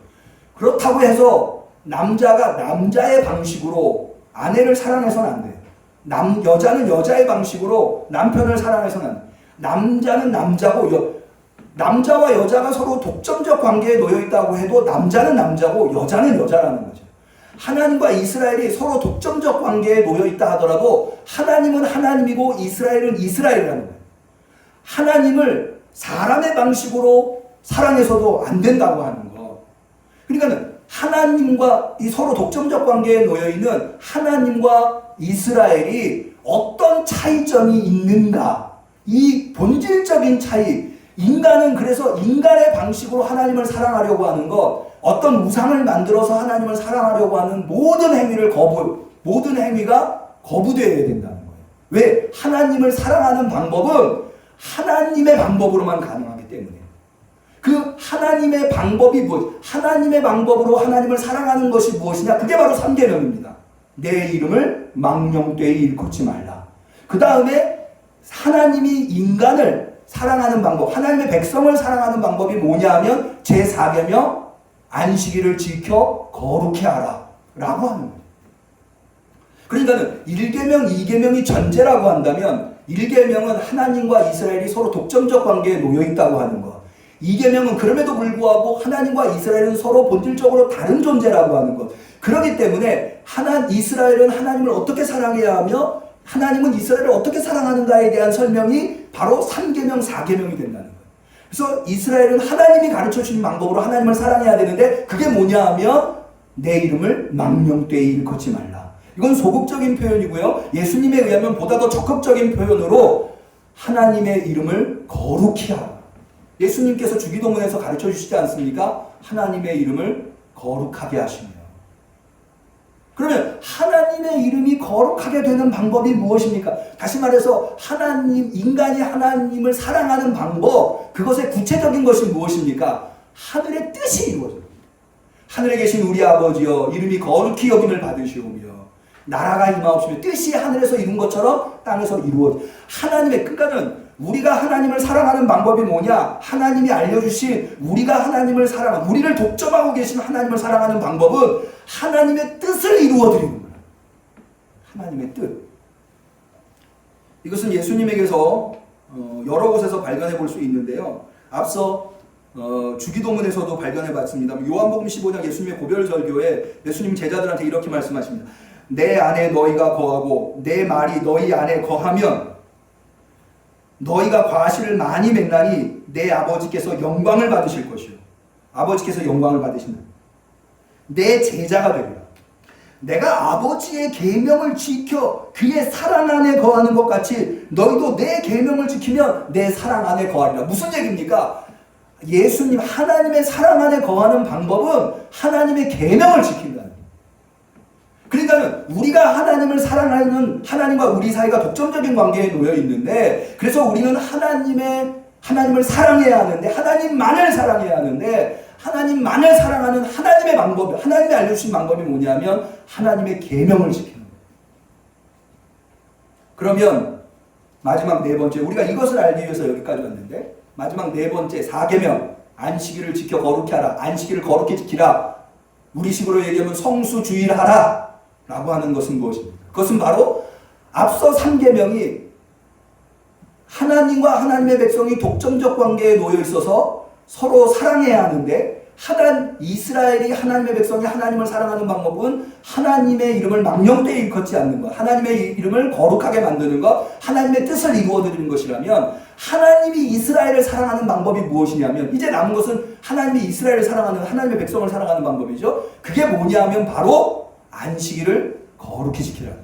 그렇다고 해서 남자가 남자의 방식으로 아내를 사랑해서는 안 돼요. 여자는 여자의 방식으로 남편을 사랑해서는 안 돼요. 남자는 남자고 남자와 여자가 서로 독점적 관계에 놓여 있다고 해도 남자는 남자고 여자는 여자라는 거죠. 하나님과 이스라엘이 서로 독점적 관계에 놓여 있다 하더라도 하나님은 하나님이고 이스라엘은 이스라엘이라는 거예요. 하나님을 사람의 방식으로 사랑해서도 안 된다고 하는 거. 그러니까 하나님과 이 서로 독점적 관계에 놓여 있는 하나님과 이스라엘이 어떤 차이점이 있는가? 이 본질적인 차이. 인간은 그래서 인간의 방식으로 하나님을 사랑하려고 하는 것, 어떤 우상을 만들어서 하나님을 사랑하려고 하는 모든 행위가 거부되어야 된다는 거예요. 왜? 하나님을 사랑하는 방법은 하나님의 방법으로만 가능하기 때문에. 그 하나님의 방법이 무엇? 하나님의 방법으로 하나님을 사랑하는 것이 무엇이냐? 그게 바로 3계명입니다. 내 이름을 망령되이 일컫지 말라. 그 다음에 하나님이 인간을 사랑하는 방법, 하나님의 백성을 사랑하는 방법이 뭐냐 하면 제4계명 안식일을 지켜 거룩히 하라 라고 하는 거예요. 그러니까는 1계명, 2계명이 전제라고 한다면 1계명은 하나님과 이스라엘이 서로 독점적 관계에 놓여 있다고 하는 것. 2계명은 그럼에도 불구하고 하나님과 이스라엘은 서로 본질적으로 다른 존재라고 하는 것. 그렇기 때문에 이스라엘은 하나님을 어떻게 사랑해야 하며 하나님은 이스라엘을 어떻게 사랑하는가에 대한 설명이 바로 3계명, 4계명이 된다는 거예요. 그래서 이스라엘은 하나님이 가르쳐 주신 방법으로 하나님을 사랑해야 되는데 그게 뭐냐 하면 내 이름을 망령되이 일컫지 말라. 이건 소극적인 표현이고요. 예수님에 의하면 보다 더 적극적인 표현으로 하나님의 이름을 거룩히 하라. 예수님께서 주기도문에서 가르쳐 주시지 않습니까? 하나님의 이름을 거룩하게 하시며. 그러면 하나님의 이름이 거룩하게 되는 방법이 무엇입니까? 다시 말해서 인간이 하나님을 사랑하는 방법, 그것의 구체적인 것이 무엇입니까? 하늘의 뜻이 이루어져요. 하늘에 계신 우리 아버지여, 이름이 거룩히 여김을 받으시오며 나라가 임하옵시며 뜻이 하늘에서 이룬 것처럼 땅에서 이루어져. 그러니까는 우리가 하나님을 사랑하는 방법이 뭐냐? 하나님이 알려주신 우리가 하나님을 사랑하는, 우리를 독점하고 계신 하나님을 사랑하는 방법은 하나님의 뜻을 이루어드리는 거예요. 하나님의 뜻. 이것은 예수님에게서 여러 곳에서 발견해 볼 수 있는데요. 앞서 주기도문에서도 발견해 봤습니다. 요한복음 15장 예수님의 고별절교에 예수님 제자들한테 이렇게 말씀하십니다. 내 안에 너희가 거하고 내 말이 너희 안에 거하면 너희가 과실을 많이 맺나니 내 아버지께서 영광을 받으실 것이요. 아버지께서 영광을 받으신다. 내 제자가 되리라. 내가 아버지의 계명을 지켜 그의 사랑 안에 거하는 것 같이 너희도 내 계명을 지키면 내 사랑 안에 거하리라. 무슨 얘기입니까? 예수님 하나님의 사랑 안에 거하는 방법은 하나님의 계명을 지킨다. 그러니까 우리가 하나님을 사랑하는 하나님과 우리 사이가 독점적인 관계에 놓여 있는데 그래서 우리는 하나님을 사랑해야 하는데 하나님만을 사랑해야 하는데 하나님만을 사랑하는 하나님의 방법, 하나님이 알려주신 방법이 뭐냐면 하나님의 계명을 지키는 거예요. 그러면 마지막 네 번째, 우리가 이것을 알기 위해서 여기까지 왔는데 마지막 네 번째 4계명 안식일을 지켜 거룩히 하라. 안식일을 거룩히 지키라. 우리식으로 얘기하면 성수주일하라 라고 하는 것은 무엇입니까? 그것은 바로 앞서 3계명이 하나님과 하나님의 백성이 독점적 관계에 놓여 있어서 서로 사랑해야 하는데 이스라엘이 하나님의 백성이 하나님을 사랑하는 방법은 하나님의 이름을 망령되이 일컫지 않는 것, 하나님의 이름을 거룩하게 만드는 것, 하나님의 뜻을 이루어드리는 것이라면 하나님이 이스라엘을 사랑하는 방법이 무엇이냐면 이제 남은 것은 하나님이 이스라엘을 사랑하는 하나님의 백성을 사랑하는 방법이죠. 그게 뭐냐면 바로 안식일을 거룩히 지키라는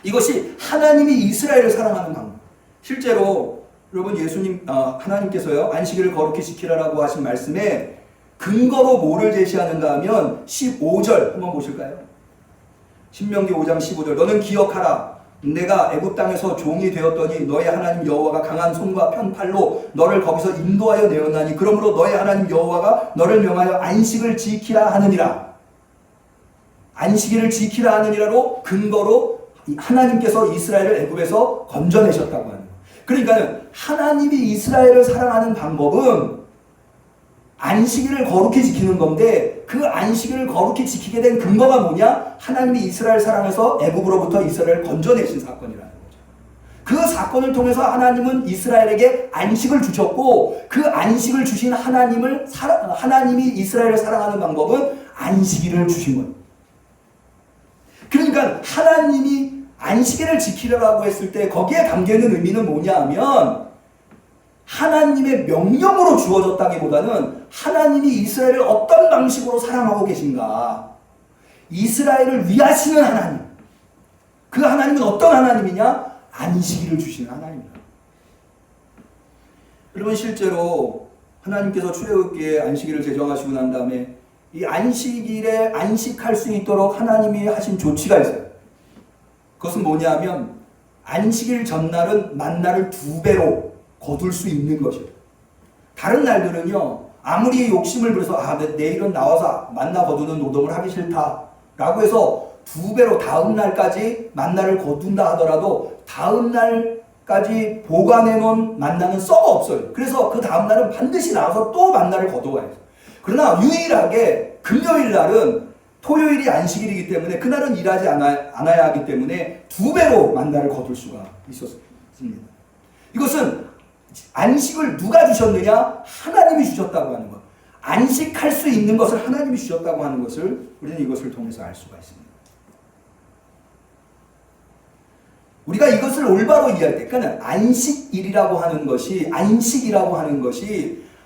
이것이 하나님이 이스라엘을 사랑하는 방법. 실제로 여러분 하나님께서요 안식일을 거룩히 지키라라고 하신 말씀에 근거로 뭐를 제시하는가 하면 15절 한번 보실까요? 신명기 5장 15절 너는 기억하라 내가 애굽 땅에서 종이 되었더니 너의 하나님 여호와가 강한 손과 편 팔로 너를 거기서 인도하여 내었나니 그러므로 너의 하나님 여호와가 너를 명하여 안식을 지키라 하느니라. 안식일을 지키라 하느니라로 근거로 하나님께서 이스라엘을 애굽에서 건져내셨다고 하는 거예요. 그러니까 하나님이 이스라엘을 사랑하는 방법은 안식일을 거룩히 지키는 건데 그 안식일을 거룩히 지키게 된 근거가 뭐냐? 하나님이 이스라엘 사랑해서 애굽으로부터 이스라엘을 건져내신 사건이라는 거죠. 그 사건을 통해서 하나님은 이스라엘에게 안식을 주셨고 그 안식을 주신 하나님이 이스라엘을 사랑하는 방법은 안식일을 주신 거예요. 그러니까 하나님이 안식일을 지키라고 했을 때 거기에 담겨있는 의미는 뭐냐 하면 하나님의 명령으로 주어졌다기보다는 하나님이 이스라엘을 어떤 방식으로 사랑하고 계신가, 이스라엘을 위하시는 하나님, 그 하나님은 어떤 하나님이냐? 안식일을 주시는 하나님이다. 여러분, 실제로 하나님께서 출애굽기에 안식일을 제정하시고 난 다음에 이 안식일에 안식할 수 있도록 하나님이 하신 조치가 있어요. 그것은 뭐냐면 안식일 전날은 만나를 2배로 거둘 수 있는 것이에요. 다른 날들은요, 아무리 욕심을 부려서 내일은 나와서 만나 거두는 노동을 하기 싫다 라고 해서 2배로 다음 날까지 만나를 거둔다 하더라도 다음 날까지 보관해 놓은 만나는 썩어 없어요. 그래서 그 다음 날은 반드시 나와서 또 만나를 거둬와야 돼요. 그러나 유일하게 금요일 날은 토요일이 안식일이기 때문에 그날은 일하지 않아야 하기 때문에 2배로 만나를 거둘 수가 있었습니다. 이것은 안식을 누가 주셨느냐? 하나님이 주셨다고 하는 것. 안식할 수 있는 것을 하나님이 주셨다고 하는 것을 우리는 이것을 통해서 알 수가 있습니다. 우리가 이것을 올바로 이해할 때, 그러니까 안식이라고 하는 것이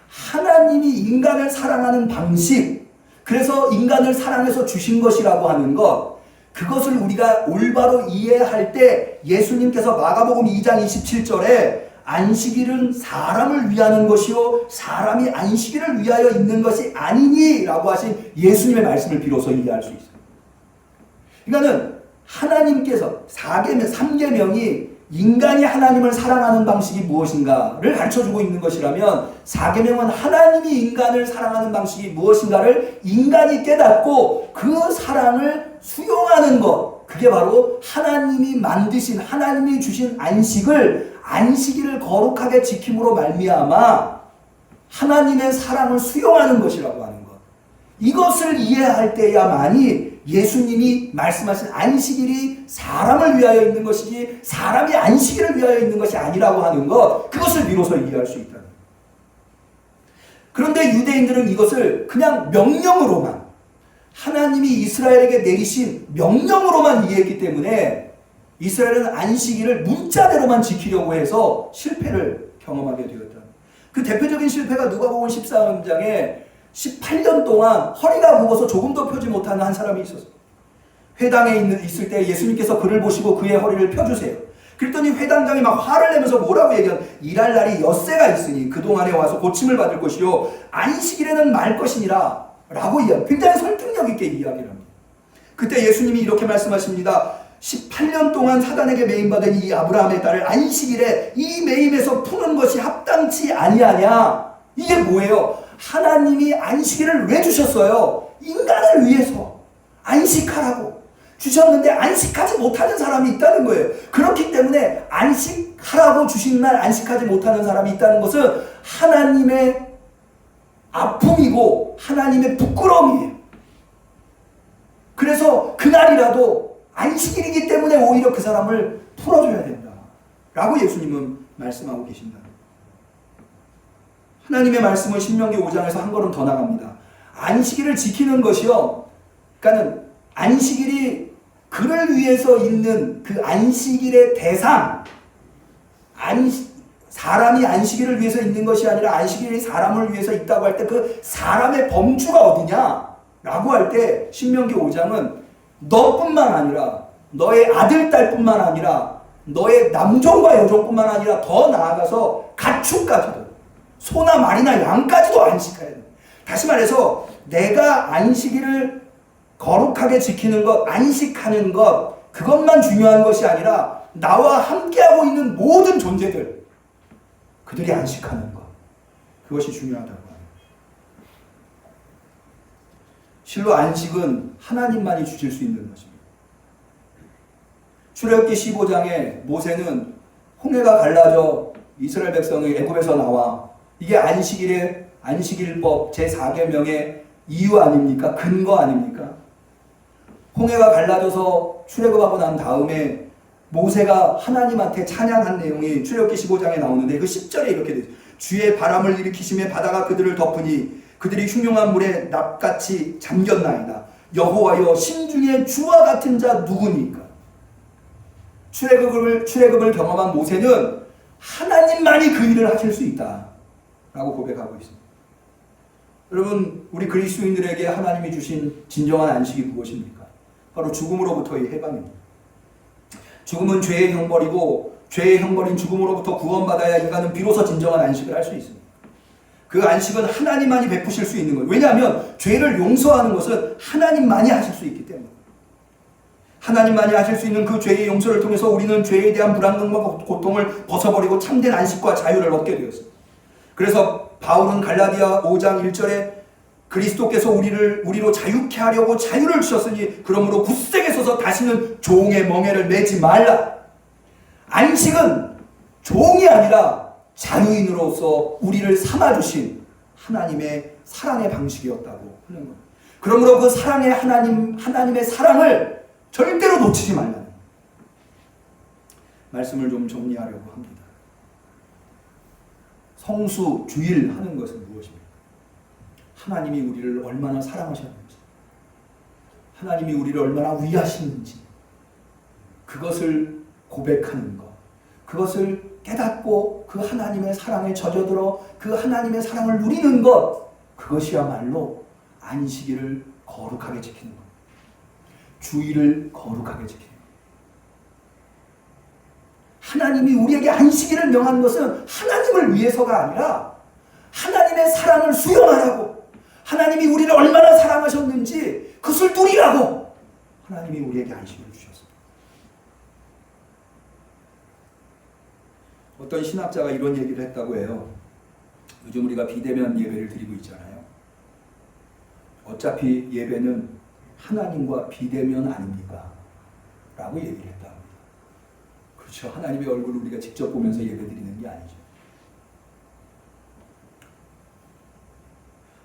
하나님이 인간을 사랑하는 방식, 그래서 인간을 사랑해서 주신 것이라고 하는 것, 그것을 우리가 올바로 이해할 때 예수님께서 마가복음 2장 27절에 안식일은 사람을 위하는 것이요 사람이 안식일을 위하여 있는 것이 아니니 라고 하신 예수님의 말씀을 비로소 이해할 수 있어요. 그러니까는 하나님께서 3계명이 인간이 하나님을 사랑하는 방식이 무엇인가를 가르쳐주고 있는 것이라면 4계명은 하나님이 인간을 사랑하는 방식이 무엇인가를 인간이 깨닫고 그 사랑을 수용하는 것, 그게 바로 하나님이 만드신, 하나님이 주신 안식일을 거룩하게 지킴으로 말미암아 하나님의 사랑을 수용하는 것이라고 하는 것. 이것을 이해할 때야만이 예수님이 말씀하신 안식일이 사람을 위하여 있는 것이지 사람이 안식일을 위하여 있는 것이 아니라고 하는 것, 그것을 비로소 이해할 수 있다는 거예요. 그런데 유대인들은 이것을 그냥 명령으로만, 하나님이 이스라엘에게 내리신 명령으로만 이해했기 때문에 이스라엘은 안식일을 문자대로만 지키려고 해서 실패를 경험하게 되었다. 그 대표적인 실패가 누가복음 13장에 18년 동안 허리가 굽어서 조금도 펴지 못하는 한 사람이 있었어요. 회당에 있을 때 예수님께서 그를 보시고 그의 허리를 펴주세요. 그랬더니 회당장이 막 화를 내면서 뭐라고 얘기하는, 일할 날이 엿새가 있으니 그동안에 와서 고침을 받을 것이요 안식일에는 말 것이니라 라고 굉장히 설득력 있게 이야기를 합니다. 그때 예수님이 이렇게 말씀하십니다. 18년 동안 사단에게 매임받은 이 아브라함의 딸을 안식일에 이 매임에서 푸는 것이 합당치 아니하냐. 이게 뭐예요? 하나님이 안식일을 왜 주셨어요? 인간을 위해서 안식하라고 주셨는데 안식하지 못하는 사람이 있다는 거예요. 그렇기 때문에 안식하라고 주신 날 안식하지 못하는 사람이 있다는 것은 하나님의 아픔이고 하나님의 부끄러움이에요. 그래서 그날이라도 안식일이기 때문에 오히려 그 사람을 풀어줘야 된다 라고 예수님은 말씀하고 계신다. 하나님의 말씀은 신명기 5장에서 한 걸음 더 나갑니다. 안식일을 지키는 것이요, 그러니까는 안식일이 그를 위해서 있는 그 안식일의 대상, 사람이 안식일을 위해서 있는 것이 아니라 안식일이 사람을 위해서 있다고 할 때 그 사람의 범주가 어디냐 라고 할 때 신명기 5장은 너뿐만 아니라 너의 아들, 딸뿐만 아니라 너의 남종과 여종뿐만 아니라 더 나아가서 가축까지도, 소나 말이나 양까지도 안식해야 돼. 다시 말해서 내가 안식일을 거룩하게 지키는 것, 안식하는 것, 그것만 중요한 것이 아니라 나와 함께하고 있는 모든 존재들, 그들이 안식하는 것, 그것이 중요하다고 합니다. 실로 안식은 하나님만이 주실 수 있는 것입니다. 출애굽기 15장에 모세는 홍해가 갈라져 이스라엘 백성이 애굽에서 나와, 이게 안식일법 제4계명의 이유 아닙니까? 근거 아닙니까? 홍해가 갈라져서 출애굽하고 난 다음에 모세가 하나님한테 찬양한 내용이 출애굽기 15장에 나오는데 그 10절에 이렇게 되죠. 주의 바람을 일으키심에 바다가 그들을 덮으니 그들이 흉흉한 물에 납같이 잠겼나이다. 여호와여 심중에 주와 같은 자 누구니까? 출애굽을 경험한 모세는 하나님만이 그 일을 하실 수 있다라고 고백하고 있습니다. 여러분, 우리 그리스도인들에게 하나님이 주신 진정한 안식이 무엇입니까? 바로 죽음으로부터의 해방입니다. 죽음은 죄의 형벌이고 죄의 형벌인 죽음으로부터 구원받아야 인간은 비로소 진정한 안식을 할 수 있습니다. 그 안식은 하나님만이 베푸실 수 있는 거예요. 왜냐하면 죄를 용서하는 것은 하나님만이 하실 수 있기 때문에. 하나님만이 하실 수 있는 그 죄의 용서를 통해서 우리는 죄에 대한 불안감과 고통을 벗어버리고 참된 안식과 자유를 얻게 되었습니다. 그래서 바울은 갈라디아 5장 1절에 그리스도께서 우리로 자유케 하려고 자유를 주셨으니 그러므로 굳세게 서서 다시는 종의 멍에를 매지 말라. 안식은 종이 아니라 자유인으로서 우리를 삼아주신 하나님의 사랑의 방식이었다고 하는 겁니다. 그러므로 그 사랑의 하나님의 사랑을 절대로 놓치지 말라는 말씀을 좀 정리하려고 합니다. 성수주일 하는 것은 무엇입니까? 하나님이 우리를 얼마나 사랑하셨는지, 하나님이 우리를 얼마나 위하시는지 그것을 고백하는 것, 그것을 깨닫고 그 하나님의 사랑에 젖어들어 그 하나님의 사랑을 누리는 것, 그것이야말로 안식일을 거룩하게 지키는 것, 주일을 거룩하게 지키는 것. 하나님이 우리에게 안식일을 명한 것은 하나님을 위해서가 아니라 하나님의 사랑을 수용하라고, 하나님이 우리를 얼마나 사랑하셨는지 그것을 누리라고 하나님이 우리에게 안식일을 주셨습니다. 어떤 신학자가 이런 얘기를 했다고 해요. 요즘 우리가 비대면 예배를 드리고 있잖아요. 어차피 예배는 하나님과 비대면 아닙니까? 라고 얘기를 했다고 합니다. 그렇죠. 하나님의 얼굴을 우리가 직접 보면서 예배 드리는 게 아니죠.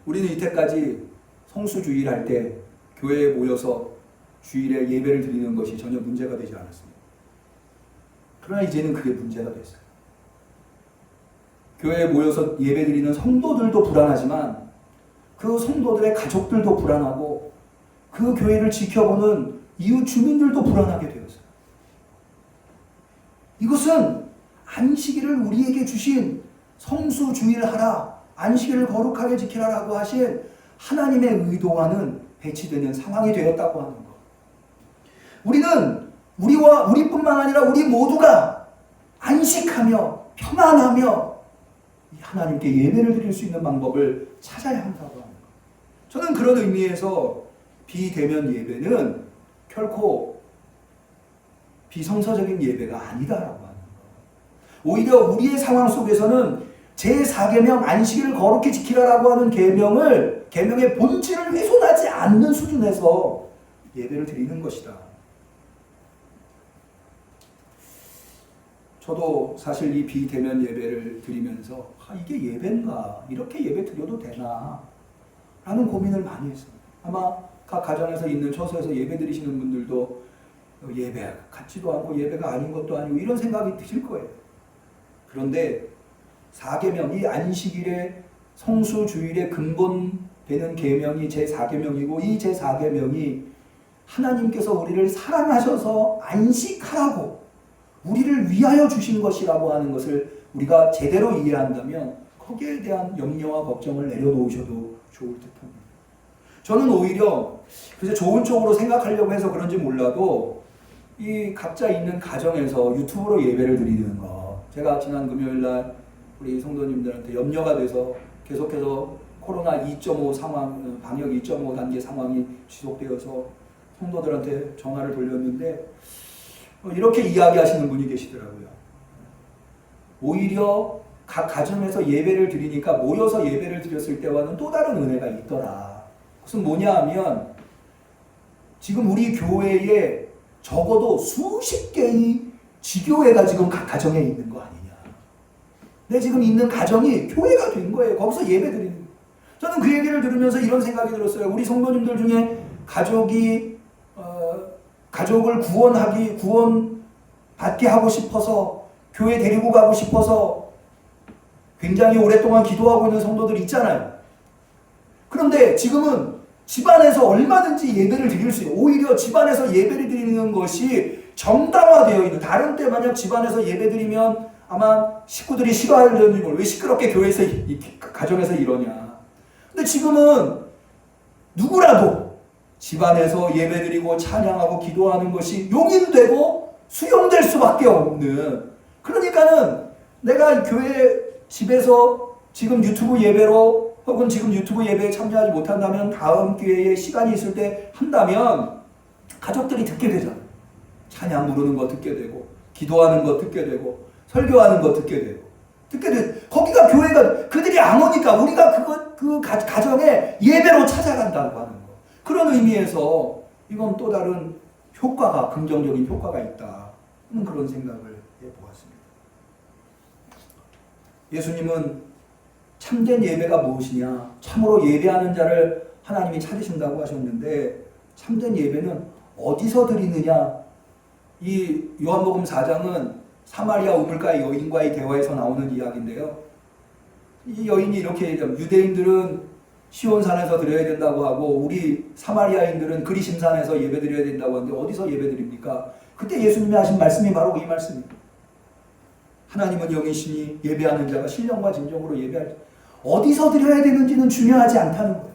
우리는 이때까지 성수주일 할 때 교회에 모여서 주일에 예배를 드리는 것이 전혀 문제가 되지 않았습니다. 그러나 이제는 그게 문제가 됐어요. 교회에 모여서 예배드리는 성도들도 불안하지만 그 성도들의 가족들도 불안하고 그 교회를 지켜보는 이웃 주민들도 불안하게 되었어요. 이것은 안식일을 우리에게 주신 성수주일 하라, 안식일을 거룩하게 지키라라고 하신 하나님의 의도와는 배치되는 상황이 되었다고 하는 것. 우리는 우리뿐만 아니라 우리 모두가 안식하며 평안하며 하나님께 예배를 드릴 수 있는 방법을 찾아야 한다고 합니다. 저는 그런 의미에서 비대면 예배는 결코 비성서적인 예배가 아니다라고 하는 것. 오히려 우리의 상황 속에서는 제4계명 안식일을 거룩히 지키라라고 하는 계명의 본질을 훼손하지 않는 수준에서 예배를 드리는 것이다. 저도 사실 이 비대면 예배를 드리면서 이게 예배인가? 이렇게 예배 드려도 되나? 라는 고민을 많이 했습니다. 아마 각 가정에서 있는 처소에서 예배 드리시는 분들도 예배 같지도 않고 예배가 아닌 것도 아니고 이런 생각이 드실 거예요. 그런데 4계명, 이 안식일의 성수주일의 근본되는 계명이 제4계명이고 이 제4계명이 하나님께서 우리를 사랑하셔서 안식하라고 우리를 위하여 주신 것이라고 하는 것을 우리가 제대로 이해한다면 거기에 대한 염려와 걱정을 내려놓으셔도 좋을 듯합니다. 저는 오히려 그래서 좋은 쪽으로 생각하려고 해서 그런지 몰라도 이 각자 있는 가정에서 유튜브로 예배를 드리는 거, 제가 지난 금요일날 우리 성도님들한테 염려가 돼서 계속해서 코로나 2.5 상황, 방역 2.5 단계 상황이 지속되어서 성도들한테 전화를 돌렸는데 이렇게 이야기하시는 분이 계시더라고요. 오히려 각 가정에서 예배를 드리니까 모여서 예배를 드렸을 때와는 또 다른 은혜가 있더라. 그것은 뭐냐 하면 지금 우리 교회에 적어도 수십 개의 지교회가 지금 각 가정에 있는 거 아니냐. 내 지금 있는 가정이 교회가 된 거예요. 거기서 예배 드리는 거예요. 저는 그 얘기를 들으면서 이런 생각이 들었어요. 우리 성도님들 중에 가족을 구원받게 하고 싶어서 교회 데리고 가고 싶어서 굉장히 오랫동안 기도하고 있는 성도들 있잖아요. 그런데 지금은 집안에서 얼마든지 예배를 드릴 수 있어요. 오히려 집안에서 예배를 드리는 것이 정당화되어 있는, 다른 때 만약 집안에서 예배 드리면 아마 식구들이 싫어하려는지 모르. 왜 시끄럽게 교회에서 가정에서 이러냐. 근데 지금은 누구라도 집안에서 예배드리고 찬양하고 기도하는 것이 용인되고 수용될 수밖에 없는, 그러니까는 내가 교회 집에서 지금 유튜브 예배로 혹은 지금 유튜브 예배에 참여하지 못한다면 다음 기회에 시간이 있을 때 한다면 가족들이 듣게 되잖아. 찬양 부르는 거 듣게 되고 기도하는 거 듣게 되고 설교하는 거 듣게 되고 거기가 교회가 그들이 안 오니까 우리가 그 가정에 예배로 찾아간다고 하는 거. 그런 의미에서 이건 또 다른 효과가, 긍정적인 효과가 있다 하는 그런 생각을 해보았습니다. 예수님은 참된 예배가 무엇이냐, 참으로 예배하는 자를 하나님이 찾으신다고 하셨는데 참된 예배는 어디서 드리느냐. 이 요한복음 4장은 사마리아 우물가의 여인과의 대화에서 나오는 이야기인데요. 이 여인이 이렇게 얘기합니다. 유대인들은 시온산에서 드려야 된다고 하고 우리 사마리아인들은 그리심산에서 예배 드려야 된다고 하는데 어디서 예배 드립니까? 그때 예수님이 하신 말씀이 바로 이 말씀입니다. 하나님은 영이시니 예배하는 자가 신령과 진정으로 예배할, 어디서 드려야 되는지는 중요하지 않다는 거예요.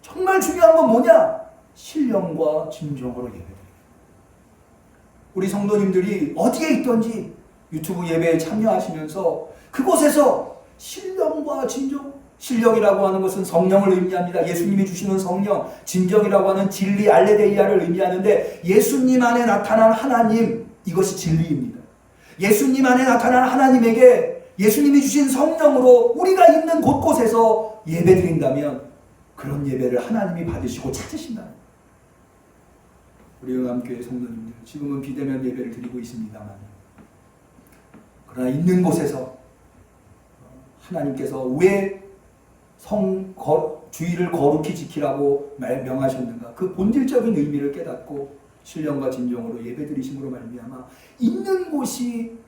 정말 중요한 건 뭐냐? 신령과 진정으로 예배드립니다. 우리 성도님들이 어디에 있든지 유튜브 예배에 참여하시면서 그곳에서 신령과 진정, 신령이라고 하는 것은 성령을 의미합니다. 예수님이 주시는 성령, 진정이라고 하는 진리, 알레데이아를 의미하는데 예수님 안에 나타난 하나님, 이것이 진리입니다. 예수님 안에 나타난 하나님에게 예수님이 주신 성령으로 우리가 있는 곳곳에서 예배드린다면 그런 예배를 하나님이 받으시고 찾으신다는 거예요. 우리 영암교회 성도님들, 지금은 비대면 예배를 드리고 있습니다만 그러나 있는 곳에서 하나님께서 왜 주의를 거룩히 지키라고 명하셨는가, 그 본질적인 의미를 깨닫고 신령과 진정으로 예배드리심으로 말미암아 있는 곳이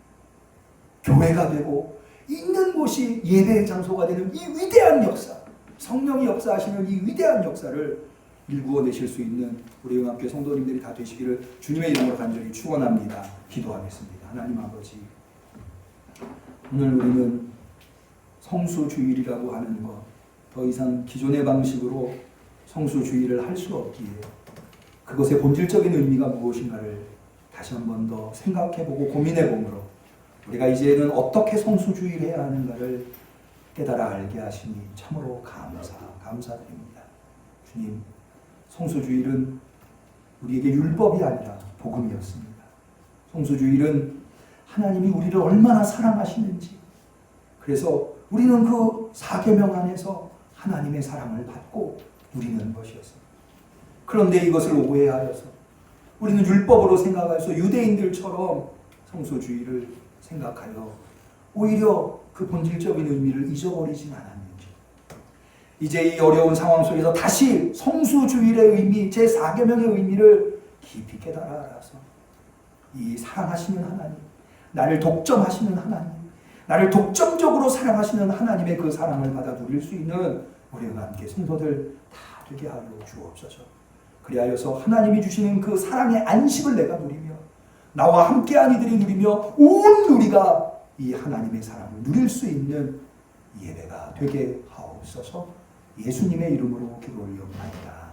교회가 되고 있는 곳이 예배의 장소가 되는 이 위대한 역사, 성령이 역사하시는 이 위대한 역사를 일구어내실 수 있는 우리 영암교회 성도님들이 다 되시기를 주님의 이름으로 간절히 축원합니다. 기도하겠습니다. 하나님 아버지, 오늘 우리는 성수주일이라고 하는 것, 더 이상 기존의 방식으로 성수주일을 할 수 없기에 그것의 본질적인 의미가 무엇인가를 다시 한 번 더 생각해보고 고민해보므로 우리가 이제는 어떻게 성수주의를 해야 하는가를 깨달아 알게 하시니 참으로 감사드립니다. 주님, 성수주일은 우리에게 율법이 아니라 복음이었습니다. 성수주일은 하나님이 우리를 얼마나 사랑하시는지, 그래서 우리는 그 4계명 안에서 하나님의 사랑을 받고 누리는 것이었습니다. 그런데 이것을 오해하여서 우리는 율법으로 생각해서 유대인들처럼 성소주의를 생각하여 오히려 그 본질적인 의미를 잊어버리진 않았는지, 이제 이 어려운 상황 속에서 다시 성수주일의 의미, 제4계명의 의미를 깊이 깨달아 알아서 이 사랑하시는 하나님, 나를 독점하시는 하나님, 나를 독점적으로 사랑하시는 하나님의 그 사랑을 받아 누릴 수 있는 우리와 함께 성도들 다 되게 하여 주옵소서. 그리하여서 하나님이 주시는 그 사랑의 안식을 내가 누리며 나와 함께한 이들이 누리며 온 우리가 이 하나님의 사랑을 누릴 수 있는 예배가 되게 하옵소서. 예수님의 이름으로 기도 올려옵나이다.